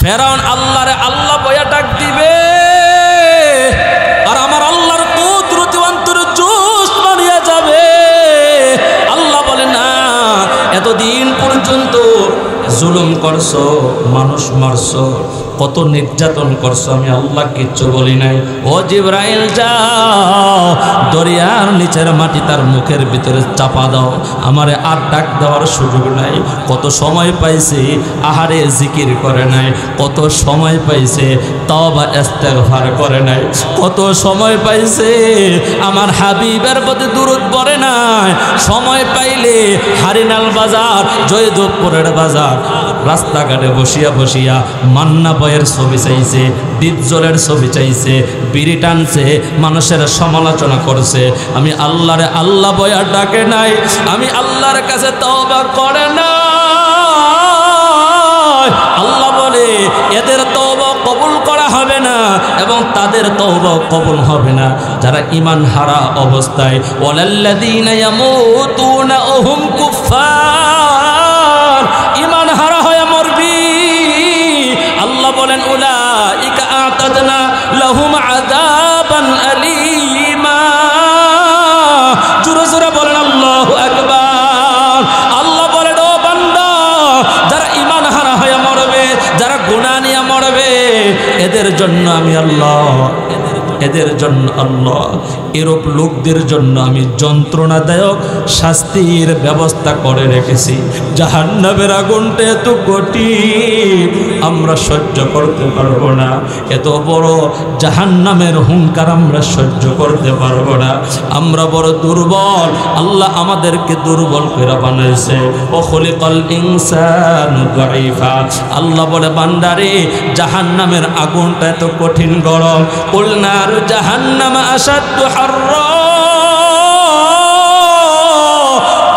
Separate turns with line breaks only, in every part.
ফেরাউন আল্লাহরে আল্লাহ বয়া ডাক দিবে, আর আমার আল্লাহর কুদরতি অন্তরে জোশ মারিয়া যাবে। আল্লাহ বলে না, এতদিন পর্যন্ত জুলুম করছো, মানুষ মারছো, কত নির্যাতন করছো, আমি আল্লাহ কিচ্ছু বলি নাই। ও জিবরাইল যাও দরিয়ার নিচের মাটি তার মুখের ভিতরে চাপা দাও, আমারে আর ডাক দেওয়ার সুযোগ নাই। কত সময় পাইছে আহারে জিকির করে নাই, কত সময় পাইছে তওবা ইস্তেগফার করে নাই, কত সময় পাইছে আমার হাবিবের প্রতি দুরূদ পড়ে নাই। সময় পাইলে হারিনাল বাজার, জয়দেবপুরের বাজার, রাস্তাঘাটে বসিয়া বসিয়া মান্না বয়ের ছবি চাইছে, ডিপজলের ছবি চাইছে, বিড়ি টানছে, মানুষের সমালোচনা করছে। আমি আল্লাহরে আল্লাহ বয়া ডাকে নাই, আমি আল্লাহর কাছে তওবা করে না। আল্লাহ বলে এদের তওবা কবুল করা হবে না এবং তাদের তওবা কবুল হবে না যারা ঈমান হারা অবস্থায়, ওয়ালাল্লাযীনা ইয়ামুতুনা ওহুম কুফফার, ঈমান হারা হয়ে মরবি। আল্লাহ বলেন উলাইকা আ'তাদনা লাহুম আযাবান আলীমা। জোরে জোরে বলেন আল্লাহু আকবার। আল্লাহ বলেন ও বান্দা, যারা ঈমান হারা হয়ে মরবে, যারা গুনাহ নিয়ে মরবে, এদের জন্য আমি আল্লাহ, এদের জন্য আল্লাহ এরূপ লোকদের জন্য আমি যন্ত্রণাদায়ক শাস্তির ব্যবস্থা করে রেখেছি। জাহান্নামের আগুনটা এত কঠিন, আমরা সহ্য করতে পারবো না। এত বড় জাহান্নামের হুঙ্কার আমরা সহ্য করতে পারবো না। আমরা বড় দুর্বল, আল্লাহ আমাদেরকে দুর্বল করে বানাইছে। ও খলিকাল ইনসানু দাঈফা। আল্লাহ বলে বান্দারে, জাহান্নামের আগুনটা এত কঠিন গরম। কুলনা জাহান্নাম আশাদ্দু হাররা,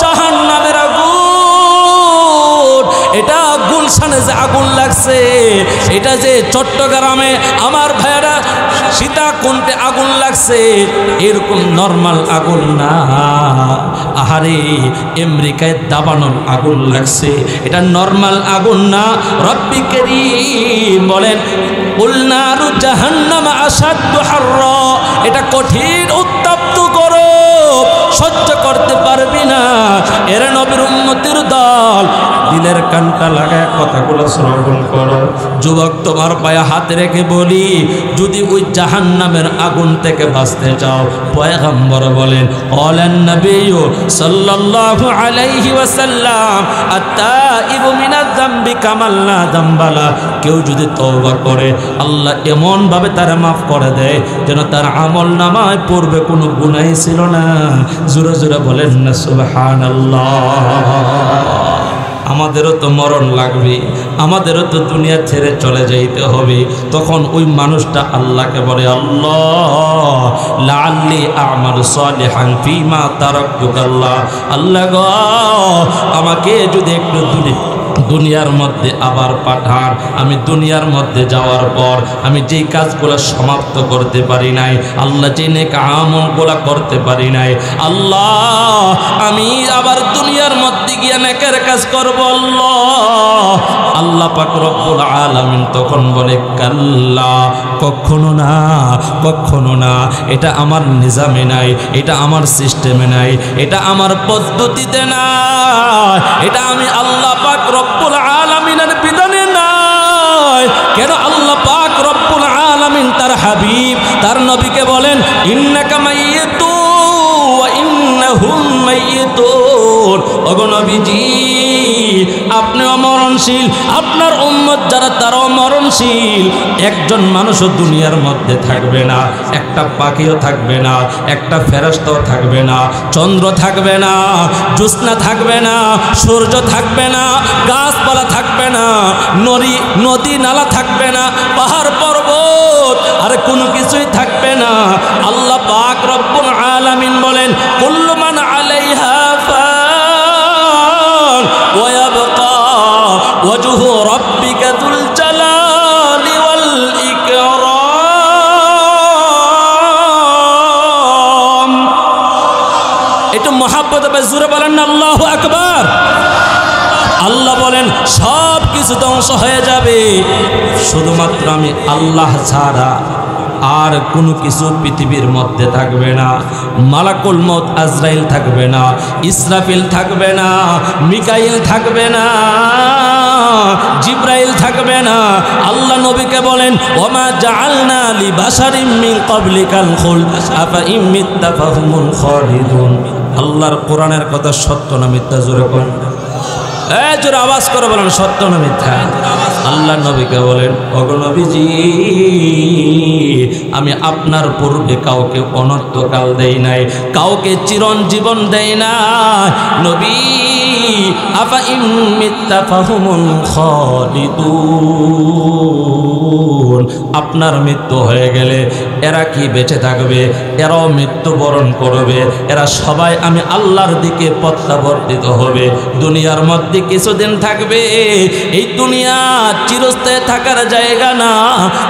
জাহান্নামের আগুন, এটা গুলশানে যে আগুন লাগছে, এটা যে চট্টগ্রামে আমার ভাইয়েরা সীতাকুণ্ডে আগুন লাগছে, এরকম নরমাল আগুন না। আহারে আমেরিকায় দাবানল আগুন লাগছে, এটা নরমাল আগুন না। রব্বি কারীম বলেন কুলনারু জাহান্নাম আশাদ্দু হাররা, এটা কঠিন উত্তপ্ত গরম, সহ্য করতে পারবি না। এর নবীর উম্মতের দল, দিলের কানটা লাগায় কথাগুলো শ্রবণ করো। যুবক তোমার পায়ে হাত রেখে বলি, যদি ওই জাহান্নামের আগুন থেকে বাঁচতে চাও, পয়গম্বর বলেন ক্বালান নবিয়্যু সাল্লাল্লাহু আলাইহি ওয়াসাল্লাম আত-তাইবু মিনাজ যামবি কামাল লা যামবালা। কেউ যদি তওবা করে, আল্লাহ এমন ভাবে তার মাফ করে দেয় যেন তার আমল নামায় পূর্বে কোনো গুনাহ ছিল না। জোরে জোরে বলেন না সুবহানাল্লাহ। আমাদেরও তো মরণ লাগবে, আমাদেরও তো দুনিয়া ছেড়ে চলে যাইতে হবে। তখন ওই মানুষটা আল্লাহকে বলে, আল্লাহ লাআল্লি আ'মালু সালিহান ফীমা তারাকতু। আল্লাহ গো, আমাকে যদি একটু দুনিয়ার মধ্যে আবার পাঠান। আমি দুনিয়ার মধ্যে যাওয়ার পর আমি যেই কাজগুলো সমাপ্ত করতে পারি নাই, আল্লাহ যে নেক আমলগুলো করতে পারি নাই, আল্লাহ আমি আবার দুনিয়ার মধ্যে গিয়ে নেকের কাজ করব। আল্লাহ পাক রব্বুল আলামিন তখন বলে, কাল্লা, কখনো না, কখনো না, এটা আমার নিজামে নাই, এটা আমার সিস্টেমে নাই, এটা আমার পদ্ধতিতে নাই, এটা আমি আল্লাহ পাক রব্বুল আলামিনের বিধানে নাই। কেন? আল্লাহ পাক রব্বুল আলামিন তার হাবিব, তার নবীকে বলেন, ইন্নাকা মাইয়িতুন ওয়া ইন্নাহুম মাইয়িতুন। ওগো নবীজি, আপনি অমরণশীল, আপনার উম্মত যারা তারাও মরণশীল। একজন মানুষও দুনিয়ার মধ্যে থাকবে না, একটা পাখিও থাকবে না, একটা ফেরেশতাও থাকবে না, চন্দ্র থাকবে না, জ্যোৎস্না থাকবে না, সূর্য থাকবে না, গাছপালা থাকবে না, নদী নালা থাকবে না, পাহাড় পর্বত আর কোনো কিছুই থাকবে না। আল্লাহ পাক রব্বুল আলামিন বলেন, কুল্লু মান আলাইহা ফান ওয়া ইয়াবকা ওয়াজহু রাব্বিকা যুল জালালি ওয়াল ইকরাম। একটু মহাব্বত জোরে বলেন না আল্লাহু আকবার। আল্লাহ বলেন সব কিছু ধ্বংস হয়ে যাবে, শুধুমাত্র আমি আল্লাহ ছাড়া আর কোনো কিছু পৃথিবীর মধ্যে থাকবে না। মালাকুল মউত আজরাইল থাকবে না, ইসরাফিল থাকবে না, মিকাইল থাকবে না, জিব্রাইল থাকবে না। আল্লাহ নবীকে বলেন, ওমা জাআলনা লিবাশারিম মিন ক্বাবলিকাল খুলদ আফা ইম মিত্তা ফাহুমুল খালিদুন। আল্লাহর কোরআনের কথা সত্য না মিথ্যা? জোরে কোন, জোরে আওয়াজ করে বলেন, সত্য না মিথ্যা? আল্লাহ নবীকে বলেন, ওগো নবীজি, আমি আপনার পূর্বে কাউকে অনন্তকাল দেই নাই, কাউকে চিরঞ্জীবন দেই নাই। নবী, আফা ইম মিত্তা ফাহুমুল খালিদুন, আপনার মৃত্যু হয়ে গেলে এরা কি বেঁচে থাকবে? এরাও মৃত্যুবরণ করবে। এরা সবাই আমি আল্লাহর দিকে প্রত্যাবর্তিত হবে, দুনিয়ার মধ্যে কিছুদিন থাকবে। এই দুনিয়া চিরস্থায়ী থাকার জায়গা না,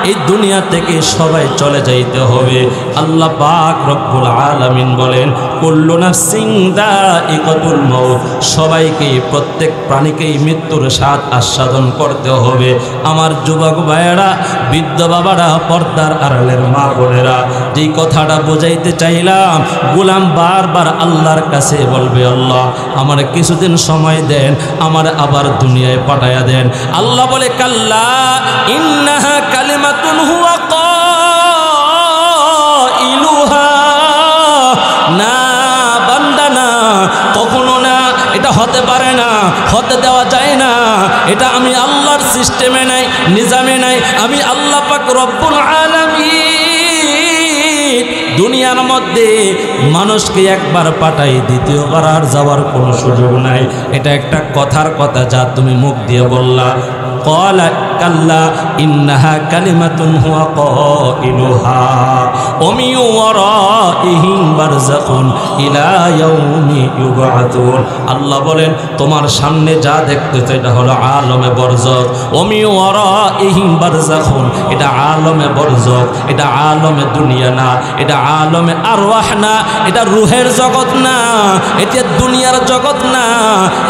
এই দুনিয়া থেকে সবাই চলে যাইতে হবে। আল্লাহ পাক রব্বুল আলামিন বলেন, কুল্লু নাফসিন যায়িকাতুল মউত, সবাইকে, প্রত্যেক প্রাণীকেই মৃত্যুর স্বাদ আস্বাদন করতে হবে। আমার যুবক ভাইয়েরা, বৃদ্ধ বাবারা, পর্দার আড়ালের মা বোনেরা, যেই কথাটা বোঝাইতে চাইলাম, গোলাম বারবার আল্লাহর কাছে বলবে, আল্লাহ আমার কিছুদিন সময় দেন, আমার আবার দুনিয়ায় পাঠায়া দেন। আল্লাহ বলে, কাল্লা ইন্নাহা কালিমাতুন হুয়া কাইলুহা, না বান্দা না, কখনো না, এটা হতে পারে না, হতে দেওয়া যায় না। এটা আমি আল্লাহর সিস্টেমে নাই, নিজামে নাই। আমি আল্লাহ পাক রব্বুল আলামিন দুনিয়ার মধ্যে মানুষকে একবার পাঠাই, দ্বিতীয়বার আর যাওয়ার কোনো সুযোগ নাই। এটা একটা কথার কথা যা তুমি মুখ দিয়ে বললা। ক্বালা কাল্লা ইন্নাহা কালিমাতুন হুয়া কাইলুহা ওয়া মিন ওয়ারাইহিম বারযাখুন ইলা ইয়াউমি ইউবআতুন। আল্লাহ বলেন, তোমার সামনে যা দেখতেছ এটা হলো আলমে বরজখ। ওয়া মিন ওয়ারাইহিম বারযাখুন, এটা আলমে বরজখ, এটা আলমে দুনিয়া না, এটা আলমে আরওয়াহ না, এটা রূহের জগৎ না, এটা দুনিয়ার জগৎ না,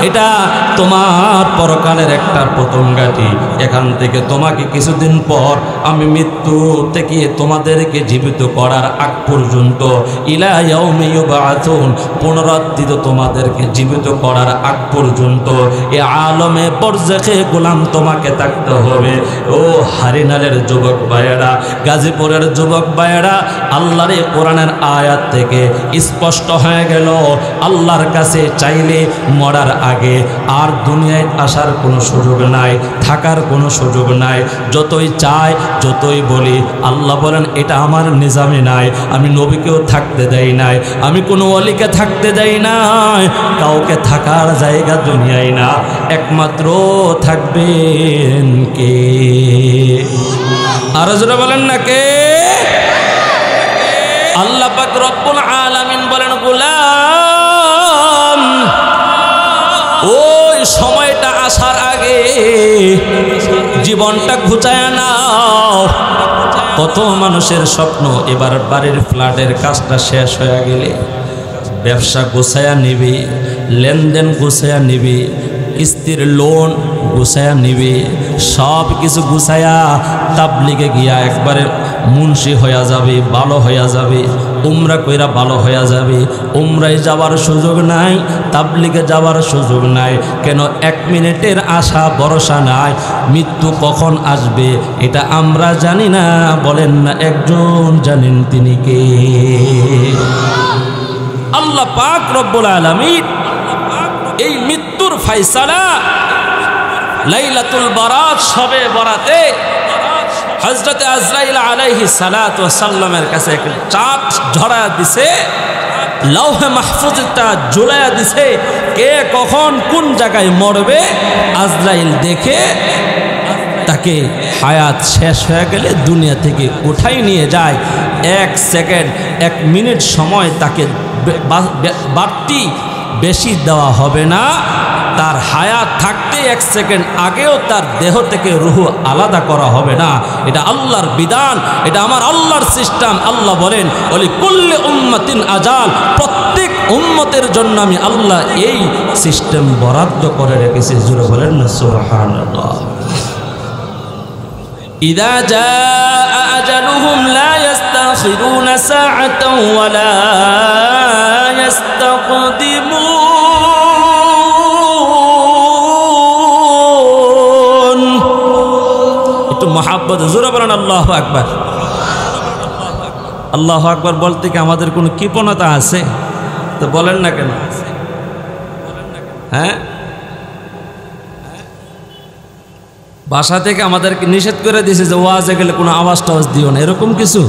এটা তোমার পরকালের একটা পতঙ্গাটি। এখান থেকে তোমাকে কিছুদিন পর আমি মৃত্যু থেকে তোমাদেরকে জীবিত করার আগ পর্যন্ত ইলা ইয়াউমি ইউবআতুন, পুনরুত্থিত তোমাদেরকে জীবিত করার আগ পর্যন্ত এ আলমে বরজখে গোলাম তোমাকে থাকতে হবে। ও হারিনালের যুবক ভাইয়েরা, গাজীপুরের যুবক ভাইয়েরা, আল্লাহর এই কোরআনের আয়াত থেকে স্পষ্ট হয়ে গেল, আল্লাহর কাছে চাইলে মরার আগে আর দুনিয়ায় আসার কোনো সুযোগ নাই, থাকার কোনো সুযোগ নাই। যতই চাই, যতই বলি, আল্লাহ বলেন এটা আমার নিজামে নাই, আমি নবীকেও থাকতে দেই নাই, আমি কোনো ওলিকে থাকতে দেই নাই। কাউকে থাকার জায়গা দুনিয়ায় না, একমাত্র থাকবেন কে? আর জোরে বলেন না কে? আল্লাহ পাক রব্বুল আলামিন বলেন, গোলাম ওই সময়টা আসার আগে জীবনটা ঘুচায় নাও। কত মানুষের স্বপ্ন, এবার বাড়ির ফ্ল্যাটের কাজটা শেষ হয়ে গেলে ব্যবসা গুছায়া নিবি, লেনদেন গুছায়া নিবি, কিস্তির লোন গুছায়া নিবি, সব কিছু গুছায়া তাবলিগে গিয়া একবারে মুন্সি হইয়া যাবে, ভালো হইয়া যাবে, উমরা কইরা ভালো হইয়া যাবে। উমরায় যাওয়ার সুযোগ নাই, তাবলিগে যাওয়ার সুযোগ নাই। কেন? 1 মিনিটের আশা ভরসা নাই। মৃত্যু কখন আসবে এটা আমরা জানি না, বলেন না একজন জানেন, তিনি কে? আল্লাহ পাক রব্বুল আলামিন এই মৃত্যুর ফায়সালা লাইলাতুল বারাত, শবে বরাতে হযরত আজরাইল আলাইহিস সালাতু ওয়াস সালামের কাছে একটা চাঁদ ঝরায়া দিছে, লৌহে মাহফুজটা ঝুলাইয়া দিছে, কে কখন কোন জায়গায় মরবে। আজরাইল দেখে তাকে হায়াত শেষ হয়ে গেলে দুনিয়া থেকে উঠাই নিয়ে যায়। 1 সেকেন্ড 1 মিনিট সময় তাকে বাড়তি বেশি দেওয়া হবে না। তার হায়াত থাকতে 1 সেকেন্ড আগেও তার দেহ থেকে রূহ আলাদা করা হবে না। এটা আল্লাহর বিধান, এটা আমার আল্লাহর সিস্টেম। আল্লাহ বলেন, ওলি কুল্লি উম্মাতিন আজাল, প্রত্যেক উম্মতের জন্য আমি আল্লাহ এই সিস্টেম বরাদ্দ করে রেখেছি। জোরে বলেন না সুবহানাল্লাহ। ইযা জাআ আজালুহুম লা ইস্তাখিরুনা সাআতাও ওয়া লা ইস্তাকদিমুন। একটু মহাব্বত জোরে বলেন আল্লাহু আকবার। আল্লাহু আকবার বলতে কি আমাদের কোনো কৃপণতা আছে? তো বলেন না কেন? হ্যাঁ, বাসা থেকে আমাদেরকে নিষেধ করে দিয়েছে যে ওয়াজে গেলে কোনো আওয়াজ টাওয়াজ দিও না, এরকম কিছু?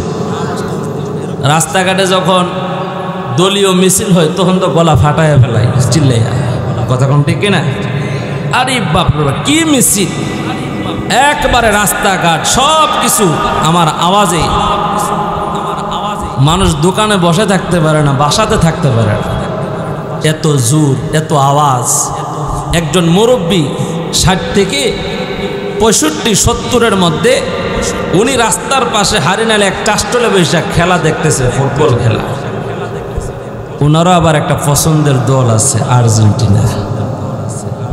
রাস্তাঘাটে যখন দলীয় মিছিল হয় তখন তো গলা ফাটায় ফেলাই, চিল্লাইয়া, কথা কোন ঠিক কিনা? আরে বাপরে কি মিছিল! একবারে রাস্তাঘাট সব কিছু আমার আওয়াজে। মানুষ দোকানে বসে থাকতে পারে না, বাসাতে থাকতে পারে না, এত জোর, এত আওয়াজ। একজন মুরব্বী 60 থেকে 65-70-এর মধ্যে উনি রাস্তার পাশে হারিনালে এক টাস্টলে বসে খেলা দেখতেছে, ফুটবল খেলা। ওনারও আবার একটা পছন্দের দল আছে, আর্জেন্টিনা।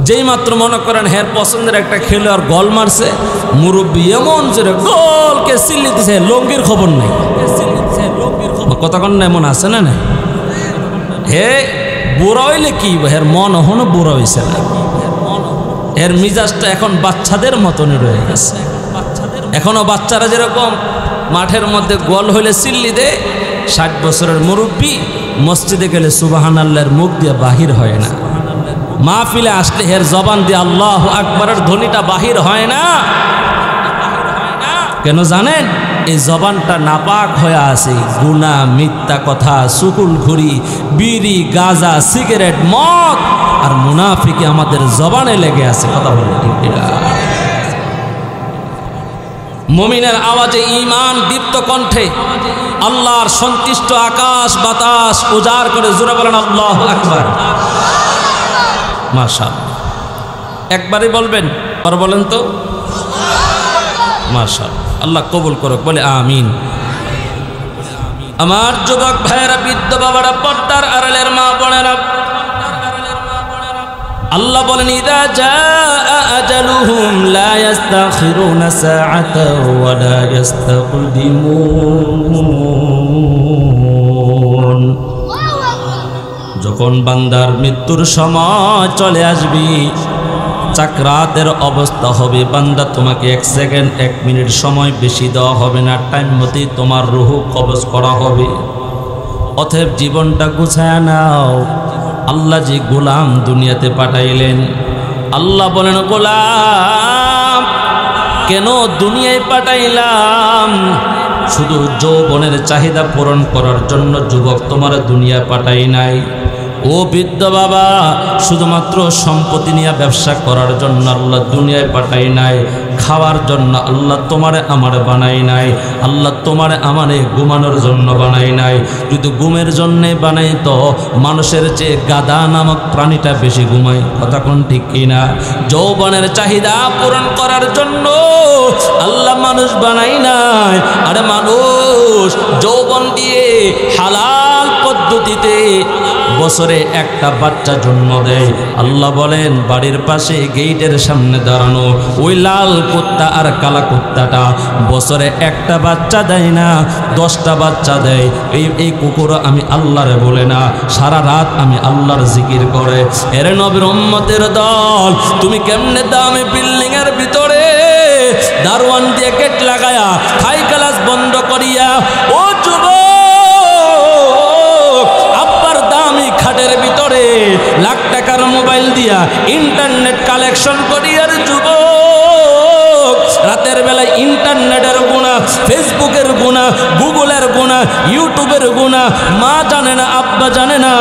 যেই মাত্র মনে করেন হ্যাঁ পছন্দের একটা খেলোয়াড় গোল মারছে, মুরব্বী এমন জোরে গোলকে চিল্লিতেছে, লঙ্গির খবর নেই, কতক্ষণ এমন আছে না না? হে বুড়া হইলে কি, এর মন এখনো বুড়া হয়েছে না, এর মিজাজটা এখন বাচ্চাদের মতনই রয়ে গেছে। এখনো বাচ্চারা যেরকম মাঠের মধ্যে গোল হইলে চিল্লি দেয়, 60 বছরের মুরব্বী মসজিদে গেলে সুবহানাল্লাহর মুখ দিয়ে বাহির হয় না, মাহফিলে আসলে এর জবান দিয়ে আল্লাহু আকবারের ধ্বনিটা বাহির হয় না। কেন জানেন? এই জবানটা নাপাক হয়ে আছে, গুনাহ, মিথ্যা কথা, সুকুল ঘুরি, বিড়ি, গাঁজা, সিগারেট, মদ আর মুনাফিকি আমাদের জবানে লেগে আছে। কথা বলে ঠিক কিনা? মুমিনের আওয়াজে ঈমান দীপ্ত কণ্ঠে আল্লাহর সন্তুষ্ট আকাশ বাতাস উজাড় করে জোরে বলেন আল্লাহু আকবার। মাশাআল্লাহ, একবারই বলবেন, আর বলেন তো মাশাআল্লাহ। আল্লাহ কবুল করুক, বলে আমিন। আমার যুবক ভাইয়েরা, বৃদ্ধ বাবারা, পর্দার আড়ালের মা বোনেরা, আল্লাহ বলেন ইযা জাআ আজালুহুম লা ইস্তাখিরুনা সাআতাও ওয়া লা ইস্তাকদিমুন। যখন বান্দার মৃত্যুর সময় চলে আসবে, চাকরাতের অবস্থা হবে, বান্দা তোমাকে 1 সেকেন্ড 1 মিনিট সময় বেশি দেওয়া হবে না, টাইম মতেই তোমার রূহ কবজ করা হবে। অতএব জীবনটা গুছায় নাও। আল্লাহ যে গোলাম দুনিয়াতে পাঠাইলেন, আল্লাহ বলেন গোলাম কেন দুনিয়ায় পাঠাইলাম? শুধু যৌবনের চাহিদা পূরণ করার জন্য যুবক তোমার দুনিয়া পাঠাই নাই। ও বৃদ্ধ বাবা, শুধুমাত্র সম্পত্তি নিয়ে ব্যবসা করার জন্য আল্লাহ দুনিয়ায় পাঠাই নাই। খাওয়ার জন্য আল্লাহ তোমারে আমারে বানাই নাই। আল্লাহ তোমারে আমারে ঘুমানোর জন্য বানাই নাই। যদি ঘুমের জন্যে বানাই তো মানুষের চেয়ে গাধা নামক প্রাণীটা বেশি ঘুমায়, কথা কোন ঠিক কিনা? যৌবনের চাহিদা পূরণ করার জন্য আল্লাহ মানুষ বানাই নাই। আরে মানুষ যৌবন দিয়ে হালাল পদ্ধতিতে বছরে একটা বাচ্চা জন্ম দেয়। আল্লাহ বলেন বাড়ির পাশে গেটের সামনে দাঁড়ানো ওই লাল কুত্তা আর কালা কুত্তাটা বছরে একটা বাচ্চা দেয় না, 10টা বাচ্চা দেয়। এই কুকুর আমি আল্লাহরে বলে না, সারা রাত আমি আল্লাহর জিকির করে। এর নবীর উম্মতের দল, তুমি কেমনে দামি বিল্ডিং এর ভিতরে দারওয়ান দিয়ে গেট লাগায়া হাই ক্লাস বন্ধ করিয়া ও যুবক খাটের ভিতরে লাখ টাকার মোবাইল দিয়া ইন্টারনেট কালেকশন করিয়ার যুবক রাতের বেলায় ইন্টারনেটের গুণা, ফেসবুকের গুণা, গুগলের গুণা, ইউটিউবের গুণা মা জানে না, আব্বা জানে না।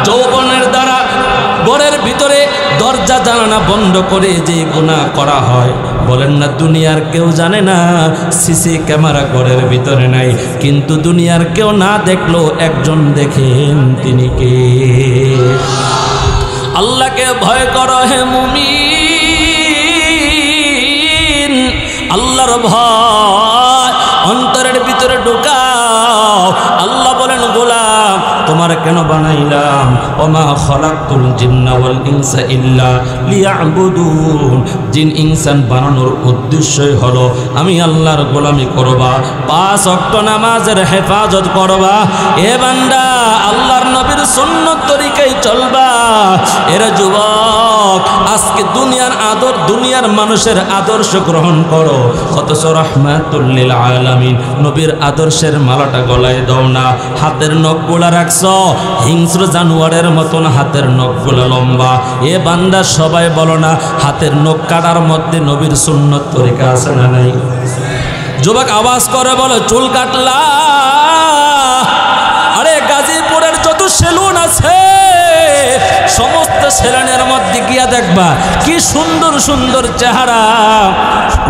যৌবনের দ্বারা ঘরের ভিতরে দরজা জানালা বন্ধ করে যে গুনাহ করা হয়, বলেন না দুনিয়ার কেউ জানে না। সিসি ক্যামেরা ঘরের ভিতরে নাই, কিন্তু দুনিয়ার কেউ না দেখলো একজন দেখেন, তিনি কে? আল্লাহকে ভয় করো হে মুমিন, আল্লাহর ভয় অন্তরের ভিতরে ঢুকাও। আল্লাহ বলেন গোলাম তোমার কেন বানাইলাম, ওমা খালাকতুল জিন্না ওয়াল ইনসা ইল্লা লিয়াবুদুন, জিন ইনসান বানানোর উদ্দেশ্যই হলো আমি আল্লাহর গোলামি করবা, 5 ওয়াক্ত নামাজের হেফাজত করবা। এ বান্দা আল্লাহর নবীর সুন্নত তরিকায় চলবা। এর যুবক আজকে দুনিয়ার মানুষের আদর্শ গ্রহণ করো, অথচ রাহমাতুল লিল আলামিন নবীর আদর্শের মালাটা গলায় দাও না, হাতের নখগুলা রাখছো হিংস্র জানোয়ারের মতন, হাতের নখগুলা লম্বা। এ বান্দা সবাই বলো না হাতের নখ কাটার মধ্যে নবীর সুন্নত তরিকা আছে না নাই? যুবক আওয়াজ করে বলো চুল কাটলা। আরে গাজীপুরের যত সেলুন আছে সমস্ত সেলুনের মধ্যে গিয়া দেখবা কি সুন্দর সুন্দর চেহারা,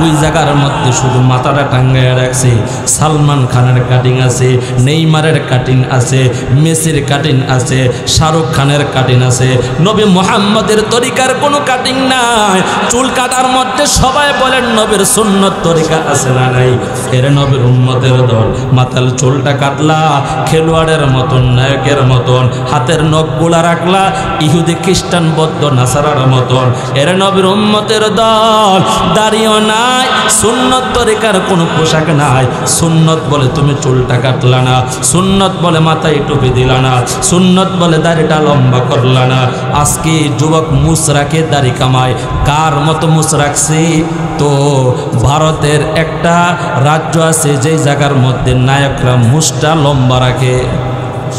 ওই জায়গার মধ্যে শুধু মাথাটা টাঙ্গাইয়া রাখছে। সালমান খানের কাটিং আছে, নেইমারের কাটিং আছে, মেসির কাটিং আছে, শাহরুখ খানের কাটিং আছে, নবী মুহাম্মদের তরিকার কোনো কাটিং নাই। চুল কাটার মধ্যে সবাই বলেন নবীর সুন্নত তরিকা আছে না নাই? এর নবীর উম্মতের দল মাথার চুলটা কাটলা খেলোয়াড়ের মতন, নায়কের মতন, হাতের নখগুলা রাখলা ইহুদি খ্রিস্টান বৌদ্ধ নাসারার মতন। এর নবীর উম্মতের দল দাড়িও নাই, সুন্নত তরিকার কোনো পোশাক নাই। সুন্নত বলে তুমি চুলটা কাটলা না, সুন্নত বলে মাথায় টুপি দিলা না, সুন্নত বলে দাড়িটা লম্বা করলা না। আজকে যুবক মুছ রাখে দাড়ি কামায়, কার মতো মুছ রাখছি? তো ভারতের একটা রাজ্য আছে যেই জায়গার মধ্যে নায়করা মুছটা লম্বা রাখে,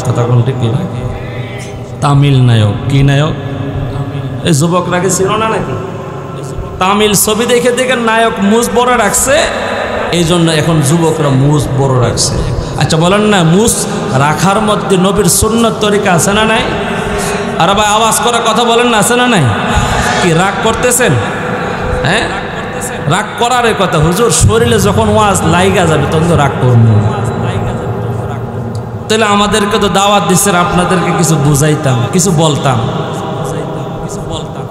কথা কোনটি কি রাখে? তামিল নায়ক। কি নায়ক? এই যুবকরাকে ছিল না নাকি? তামিল ছবি দেখে দেখে নায়ক মুছ বড় রাখছে, এই জন্য এখন যুবকরা মুছ বড় রাখছে। আচ্ছা বলেন না মুছ রাখার মধ্যে নবীর সুন্নত তরিকা আছে না নাই? আর ভাই আওয়াজ করে কথা বলেন না, আছে না নাই? কি রাগ করতেছেন? হ্যাঁ রাগ করার কথা, হুজুর শরীরে যখন ওয়াজ লাইগা যাবে তখন তো রাগ করবো। তাহলে আমাদেরকে তো দাওয়াত দিচ্ছেন, আপনাদেরকে কিছু বুঝাইতাম, কিছু বলতাম।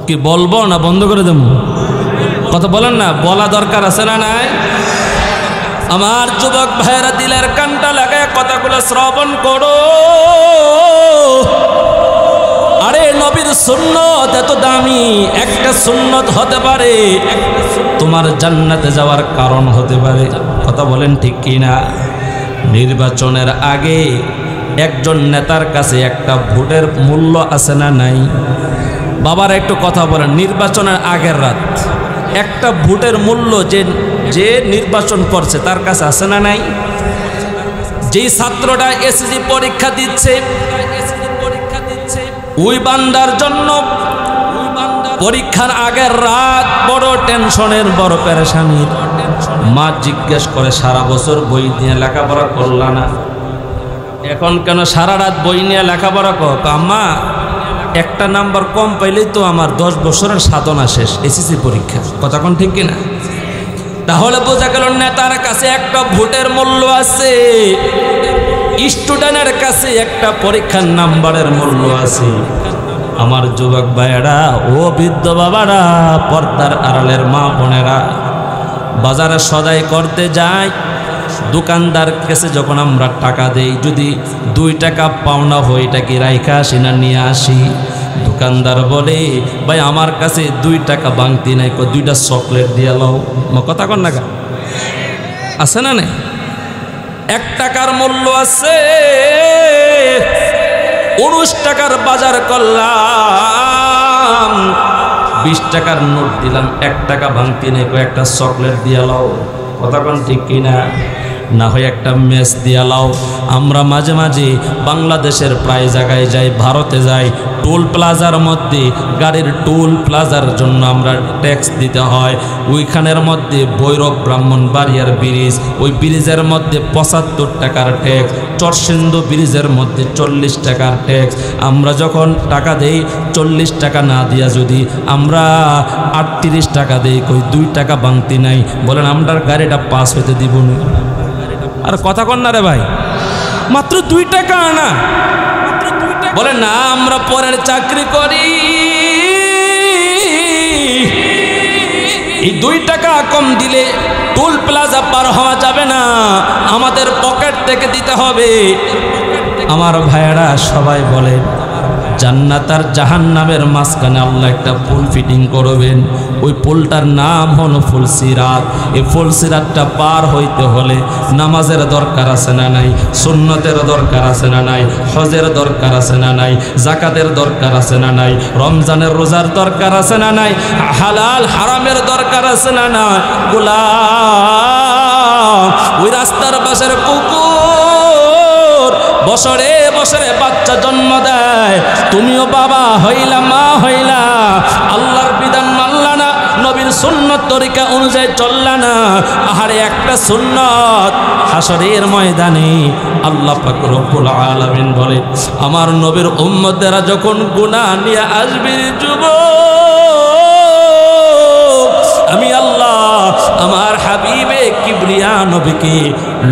কি বলবো না বন্ধ করে দেবো? কথা বলেন না, বলা দরকার আছে না নাই? আমার যুবক ভাইরা দিলের কানটা লাগায় কথাগুলো শ্রবণ করো। আরে নবীর সুন্নত এত দামি, একটা সুন্নত হতে পারে তোমার জান্নাতে যাওয়ার কারণ হতে পারে। কথা বলেন ঠিক কিনা? নির্বাচনের আগে একজন নেতার কাছে একটা ভোটের মূল্য আছে না নাই? বাবার একটু কথা বলেন, নির্বাচনের আগের রাত একটা ভোটের মূল্য যে নির্বাচন করছে তার কাছে আছে না নাই? যেই ছাত্রটা এসএসসি পরীক্ষা দিচ্ছে ওই বান্দার জন্য পরীক্ষার আগের রাত বড় টেনশনের, বড় পেরেশানির। মা জিজ্ঞেস করে সারা বছর বই নিয়ে লেখাপড়া করলা না, এখন কেন সারা রাত বই নিয়ে লেখাপড়া কর? আম্মা একটা নাম্বার কম পাইলেই তো আমার 10 বছরের সাধনা শেষ, এসএসসি পরীক্ষা। কথা কোন ঠিক কিনা? তাহলে বোঝা গেল নেতার কাছে একটা ভোটের মূল্য আছে, স্টুডেন্টের কাছে একটা পরীক্ষার নাম্বারের মূল্য আছে। আমার যুবক ভাইয়েরা, ও বৃদ্ধ বাবারা, পর্দার আড়ালের মা বোনেরা, বাজারে সদাই করতে যাই, দোকানদার কাছে যখন আমরা টাকা দেই, যদি 2 টাকা পাওনা হয় এটা কি রাইখা আসি না নিয়ে আসি? দোকানদার বলে ভাই আমার কাছে 2 টাকা বাংতি নাই, 2টা চকলেট দিয়ে লাও। কথা কন না, আছে না নাই? 1 টাকার মূল্য আছে, 19 টাকার বাজার করলাম, 20 টাকার নোট দিলাম, 1 টাকা ভাঙতি নেই, একটা চকলেট দিয়ে লাও। কথা কোন ঠিক কিনা? না হয় একটা মেস দিয়া লাও। আমরা মাঝে মাঝে বাংলাদেশের প্রায় জায়গায় যাই, ভারতে যাই, টোল প্লাজার মধ্যে গাড়ির টোল প্লাজার জন্য আমরা ট্যাক্স দিতে হয়। ওইখানের মধ্যে ভৈরব ব্রাহ্মণবাড়িয়ার ব্রিজ, ওই ব্রিজের মধ্যে 75 টাকার ট্যাক্স, চরসিন্দু ব্রিজের মধ্যে 40 টাকার ট্যাক্স। আমরা যখন টাকা দেই 40 টাকা না দিয়া যদি আমরা 38 টাকা দেই, কই 2 টাকা বাংতি নাই, বলেন আমরা গাড়িটা পাস হইতে দিব না? আর কথা কন না রে ভাই, মাত্র 2 টাকা না, বলে না আমরা পরের চাকরি করি, এই 2 টাকা কম দিলে টোল প্লাজা পার হওয়া যাবে না, আমাদের পকেট থেকে দিতে হবে। আমার ভাইয়েরা সবাই বলে জান্নাত আর জাহান্নামের মাঝখানে আল্লাহ একটা পুল ফিটিং করবেন। ওই পুলটার নাম হলো ফুলসিরাত। এই ফুলসিরাতটা পার হইতে হলে নামাজের দরকার আছে না নাই, সুন্নতের দরকার আছে না নাই, হজের দরকার আছে না নাই, জাকাতের দরকার আছে না নাই, রমজানের রোজার দরকার আছে না নাই, হালাল হারামের দরকার আছে না নাই। গোলাম ওই রাস্তার পাশের কুকুর বছরে বছরে বাচ্চা জন্ম দেয়, তুমিও বাবা হইলা মা হইলা, আল্লাহর বিধান মানলা না, নবীর সুন্নত তরিকা অনুযায়ী চললা না। আহারে একটা সুন্নত হাসরের ময়দানে আল্লাহ পাক রব্বুল আলামিন বলে আমার নবীর উম্মতেরা যখন গুনাহ নিয়ে আসবে যুবক, আমি আল্লাহ আমার হাবিবে কিবরিয়া নবীকে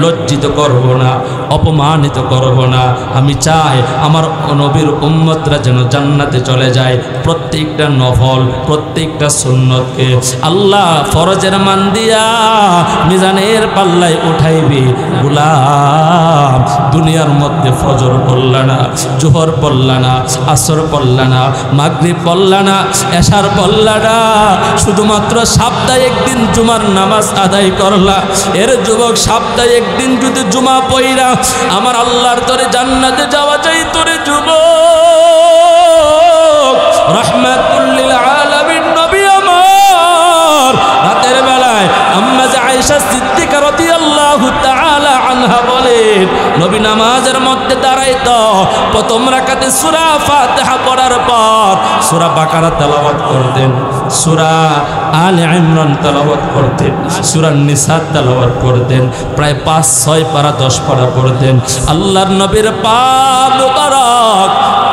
লজ্জিত করব না, অপমানিত করব না। আমি চাই আমার নবীর উম্মতরা যেন জান্নাতে চলে যায়। প্রত্যেকটা নফল প্রত্যেকটা সুন্নতকে আল্লাহ ফরজের মান দিয়া মিজানের পাল্লায় উঠাইবে। গোলাম দুনিয়ার মধ্যে ফজর পড়লা না, জোহর পড়লা না, আসর পড়লা না, মাগরিব পড়লা না, এশার পড়লা না, শুধুমাত্র সপ্তাহে একদিন জুমার নামাজ আদায় করলা। এর যুবক সপ্তাহে একদিন যদি জুমা পইরা আমার আল্লাহর তরে জান্নাতে যাওয়া যায় তোরে যুবক। রাহমাতুল লিল আলামিন নবী আমার রাতের বেলায় আম্মা আয়েশা সিদ্দিকা রাদিয়াল্লাহু তাআলা আনহা বলেন নবী নামাজের মধ্যে দাঁড়াইতো, প্রথম রাকাতে সূরা ফাতিহা পড়ার পর সূরা বাকারা তেলাওয়াত করতেন, সূরা আলে ইমরান তেলাওয়াত করতেন, সূরা নিসা তেলাওয়াত করতেন, প্রায় ৫-৬ পারা ১০ পারা পড়তেন। আল্লাহর নবীর পা মুবারক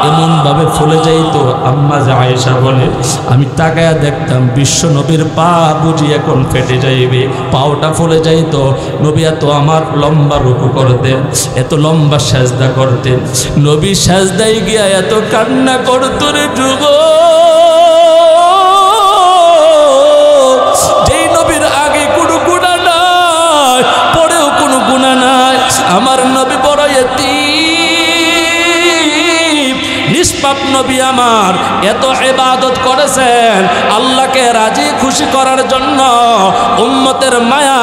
এমন ভাবে ফুলে যাইতো, আম্মা আয়েশা বলে আমি তাকায়া দেখতাম বিশ্ব নবীর পা বুঝি এখন ফেটে যাইবে, পাওটা ফুলে যাইতো। নবী এত আমার লম্বা রুকু করতেন, এত লম্বা সাজদা করতেন, নবী সাজদায় গিয়া এত কান্না করতো রে যুবক। যেই নবীর আগে কোনো গুনাহ নাই, পরেও কোনো গুনাহ নাই, আমার নবী বড় ইতিম, নিষ্পাপ নবী আমার এত ইবাদত করেছেন আল্লাহকে রাজি খুশি করার জন্য, উম্মতের মায়া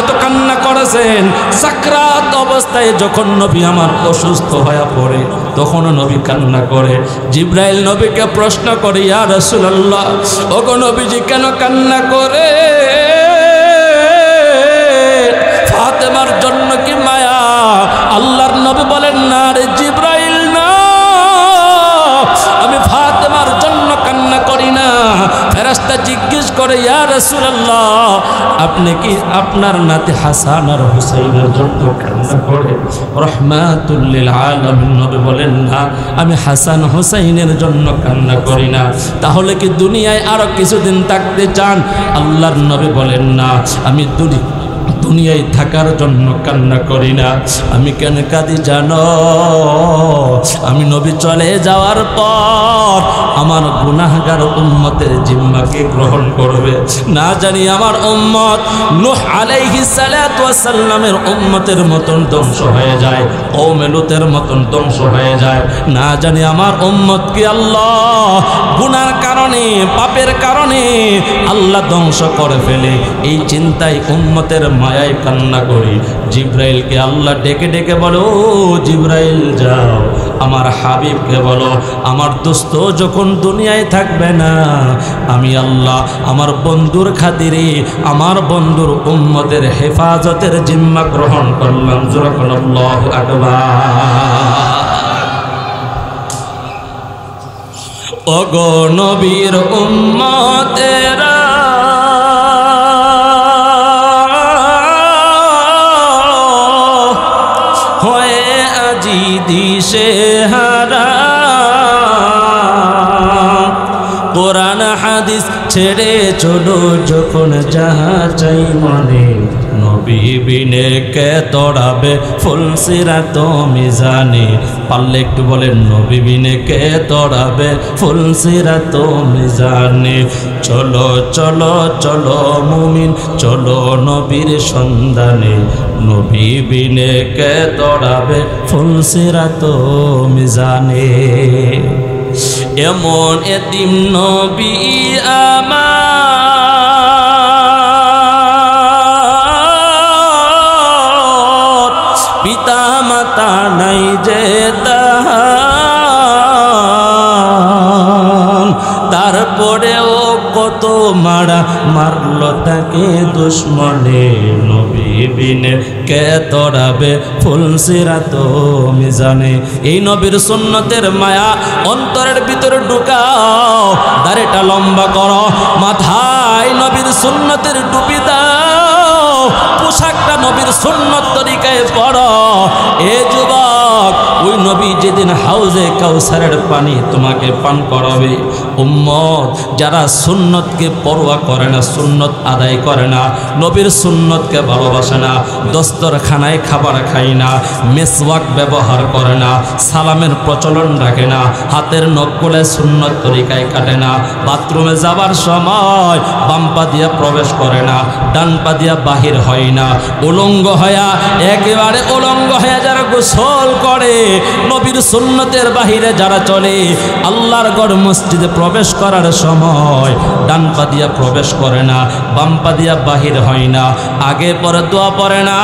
এত কান্না করেছেন। সাকরাত অবস্থায় যখন নবী আমার অসুস্থ হয়ে পড়ে তখনও নবী কান্না করে। জিবরাইল নবীকে প্রশ্ন করে ইয়া রাসূলুল্লাহ, ওগো নবীজি কেন কান্না করে? ফাতেমার জন্য কি মায়া? আল্লাহর নবী বলেন না রে জিবরাইল না, আমি ফাতেমার জন্য কান্না করি না। ফেরেশতা জিজ্ঞেস করে ইয়া রাসূলুল্লাহ, আপনি কি আপনার নাতি হাসান আর হুসাইনের জন্য কান্না করেন? রাহমাতুল লিল আলামিন নবী বলেন না, আমি হাসান হুসাইনের জন্য কান্না করি না। তাহলে কি দুনিয়ায় আরো কিছুদিন থাকতে চান? আল্লাহর নবী বলেন না, আমি দুনিয়ায় থাকার জন্য কান্না করি না। আমি কেন কাঁদি জানো? আমি নবী চলে যাওয়ার পর আমার গুনাহগার উম্মতের জিম্মাকে গ্রহণ করবে। না জানি আমার উম্মত নূহ আলাইহিস সালাতু ওয়াস সালামের উম্মতের মতন ধ্বংস হয়ে যায়, কওমে লূতের মতন ধ্বংস হয়ে যায়। না জানি আমার উম্মত কি আল্লাহ গুনার কারণে পাপের কারণে আল্লাহ ধ্বংস করে ফেলে। এই চিন্তায় উম্মতের মায়ায় কান্না করি। জিবরাইলকে আল্লাহ ডেকে ডেকে বলো, জিবরাইল যাও আমার হাবিবকে বলো আমার দোস্ত যখন দুনিয়ায় থাকবে না, আমি আল্লাহ আমার বন্ধুর খাতিরে আমার বন্ধুর উম্মতের হেফাজতের জিম্মা গ্রহণ করলাম। যখন আল্লাহু আকবার। ওগো নবীর উম্মতেরা হয়ে আজি দিশে হারা, কোরআন হাদিস ছেড়ে চলো যখন যাহা চাই মনে, নবী বিনে কে তোড়াবে ফুলসিরাত মিজানে। পারলে একটু বলেন নবী বিনে কে তোড়াবে ফুলসিরাত মিজানে। চলো চলো চলো মুমিন চলো নবীর সন্ধানে, নবী বিনে কে তোড়াবে ফুলসিরাত মিজানে। এমন এতিম নবী আমার, পিতা মাতা নাই যে তাহার, তারপরেও কত মারা মারল তাকে দুশ্মনে। নবী বিনে কে তোড়াবে ফুলসিরাত মিজানে। এই নবীর সুন্নতের মায়া অন্তরের ভিতরে ঢুকাও, দাড়িটা লম্বা করো, মাথায় নবীর সুন্নতের টুপি দাও, পোশাকটা নবীর সুন্নত তরিকায় পড়ো। এ যুবক, ওই নবী যেদিন হাউজে কাউসারের পানি তোমাকে পান করাবে, উম্মত যারা সুন্নতকে পরোয়া করে না, সুন্নত আদায় করে না, নবীর সুন্নতকে ভালোবাসে না, দস্তরখানায় খাবার খায় না, মেসওয়াক ব্যবহার করে না, সালামের প্রচলন রাখে না, হাতের নখগুলো সুন্নত তরিকায় কাটে না, বাথরুমে যাবার সময় বাম পা দিয়া প্রবেশ করে না, ডান পা দিয়া বাহির হয় না, উলঙ্গ হয়া একেবারে উলঙ্গ হয়ে যারা গোসল করে, নবীর সুন্নতের বাহিরে যারা চলে, আল্লাহর গড় মসজিদে প্রবেশ করার সময় ডান পা দিয়া প্রবেশ করে না, বাম পা দিয়া বাহির হয় না, আগে পরে দোয়া পড়ে না,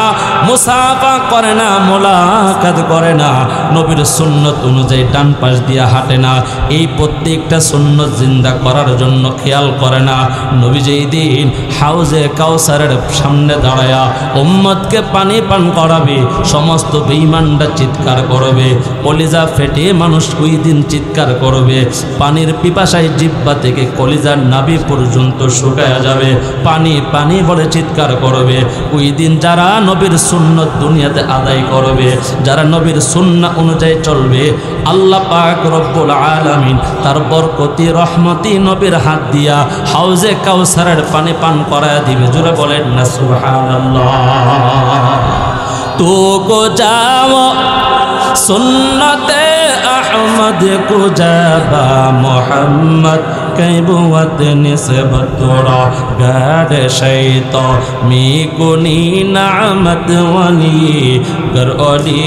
মুসাফা করে না, মোলাকাত করে না, নবীর সুন্নত অনুযায়ী ডান পাশ দিয়া হাঁটে না, এই প্রত্যেকটা সুন্নত জিন্দা করার জন্য খেয়াল করে না। নবী যেই দিন হাউজে কাউসারের সামনে দাঁড়ায়া উম্মতকে পানি পান করাবে, সমস্ত বেঈমানরা চিৎকার করবে, কলিজা ফেটে মানুষ ওই দিন চিৎকার করবে, পানির পিপাসায় জিহ্বা থেকে কলিজার নাভি পর্যন্ত শুকায়া যাবে, পানি পানি বলে চিৎকার করবে। ওই দিন যারা নবীর সুন্নত দুনিয়াতে আদায় করবে, যারা নবীর সুন্নাহ অনুযায়ী চলবে, আল্লাহ পাক রব্বুল আলামিন তার বরকতি রহমতি নবীর হাত দিয়া হাউজে কাউসারের পানি পান করায় দিবে। জোরে বলেন না সুবহানাল্লাহ। তো কো যাও সুন্নতে अहमद को जाबा मोहम्मद कैबुवत निस्बत तोरा गैर शैतो मी कुनी नामत वली कर ओली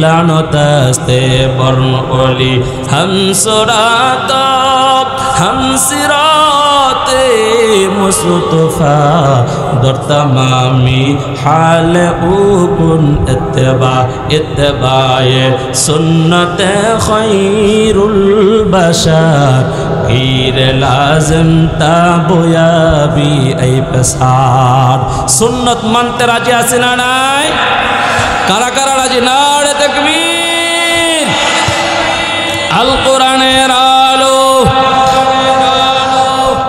लानो तस्ते बर्न ओली हम सुराता हम सिराते मुस्तफा दर तमामी हाल उकुन इत्तबा इत्तबाए सुन्नत खैरुल बशर गैर लाजिम ताबयाबी ऐ पसार। सुन्नत मानते राजी आछे ना नाई? कारा कारा राजी? नारे तकबीर। आल कुरानेर आलो,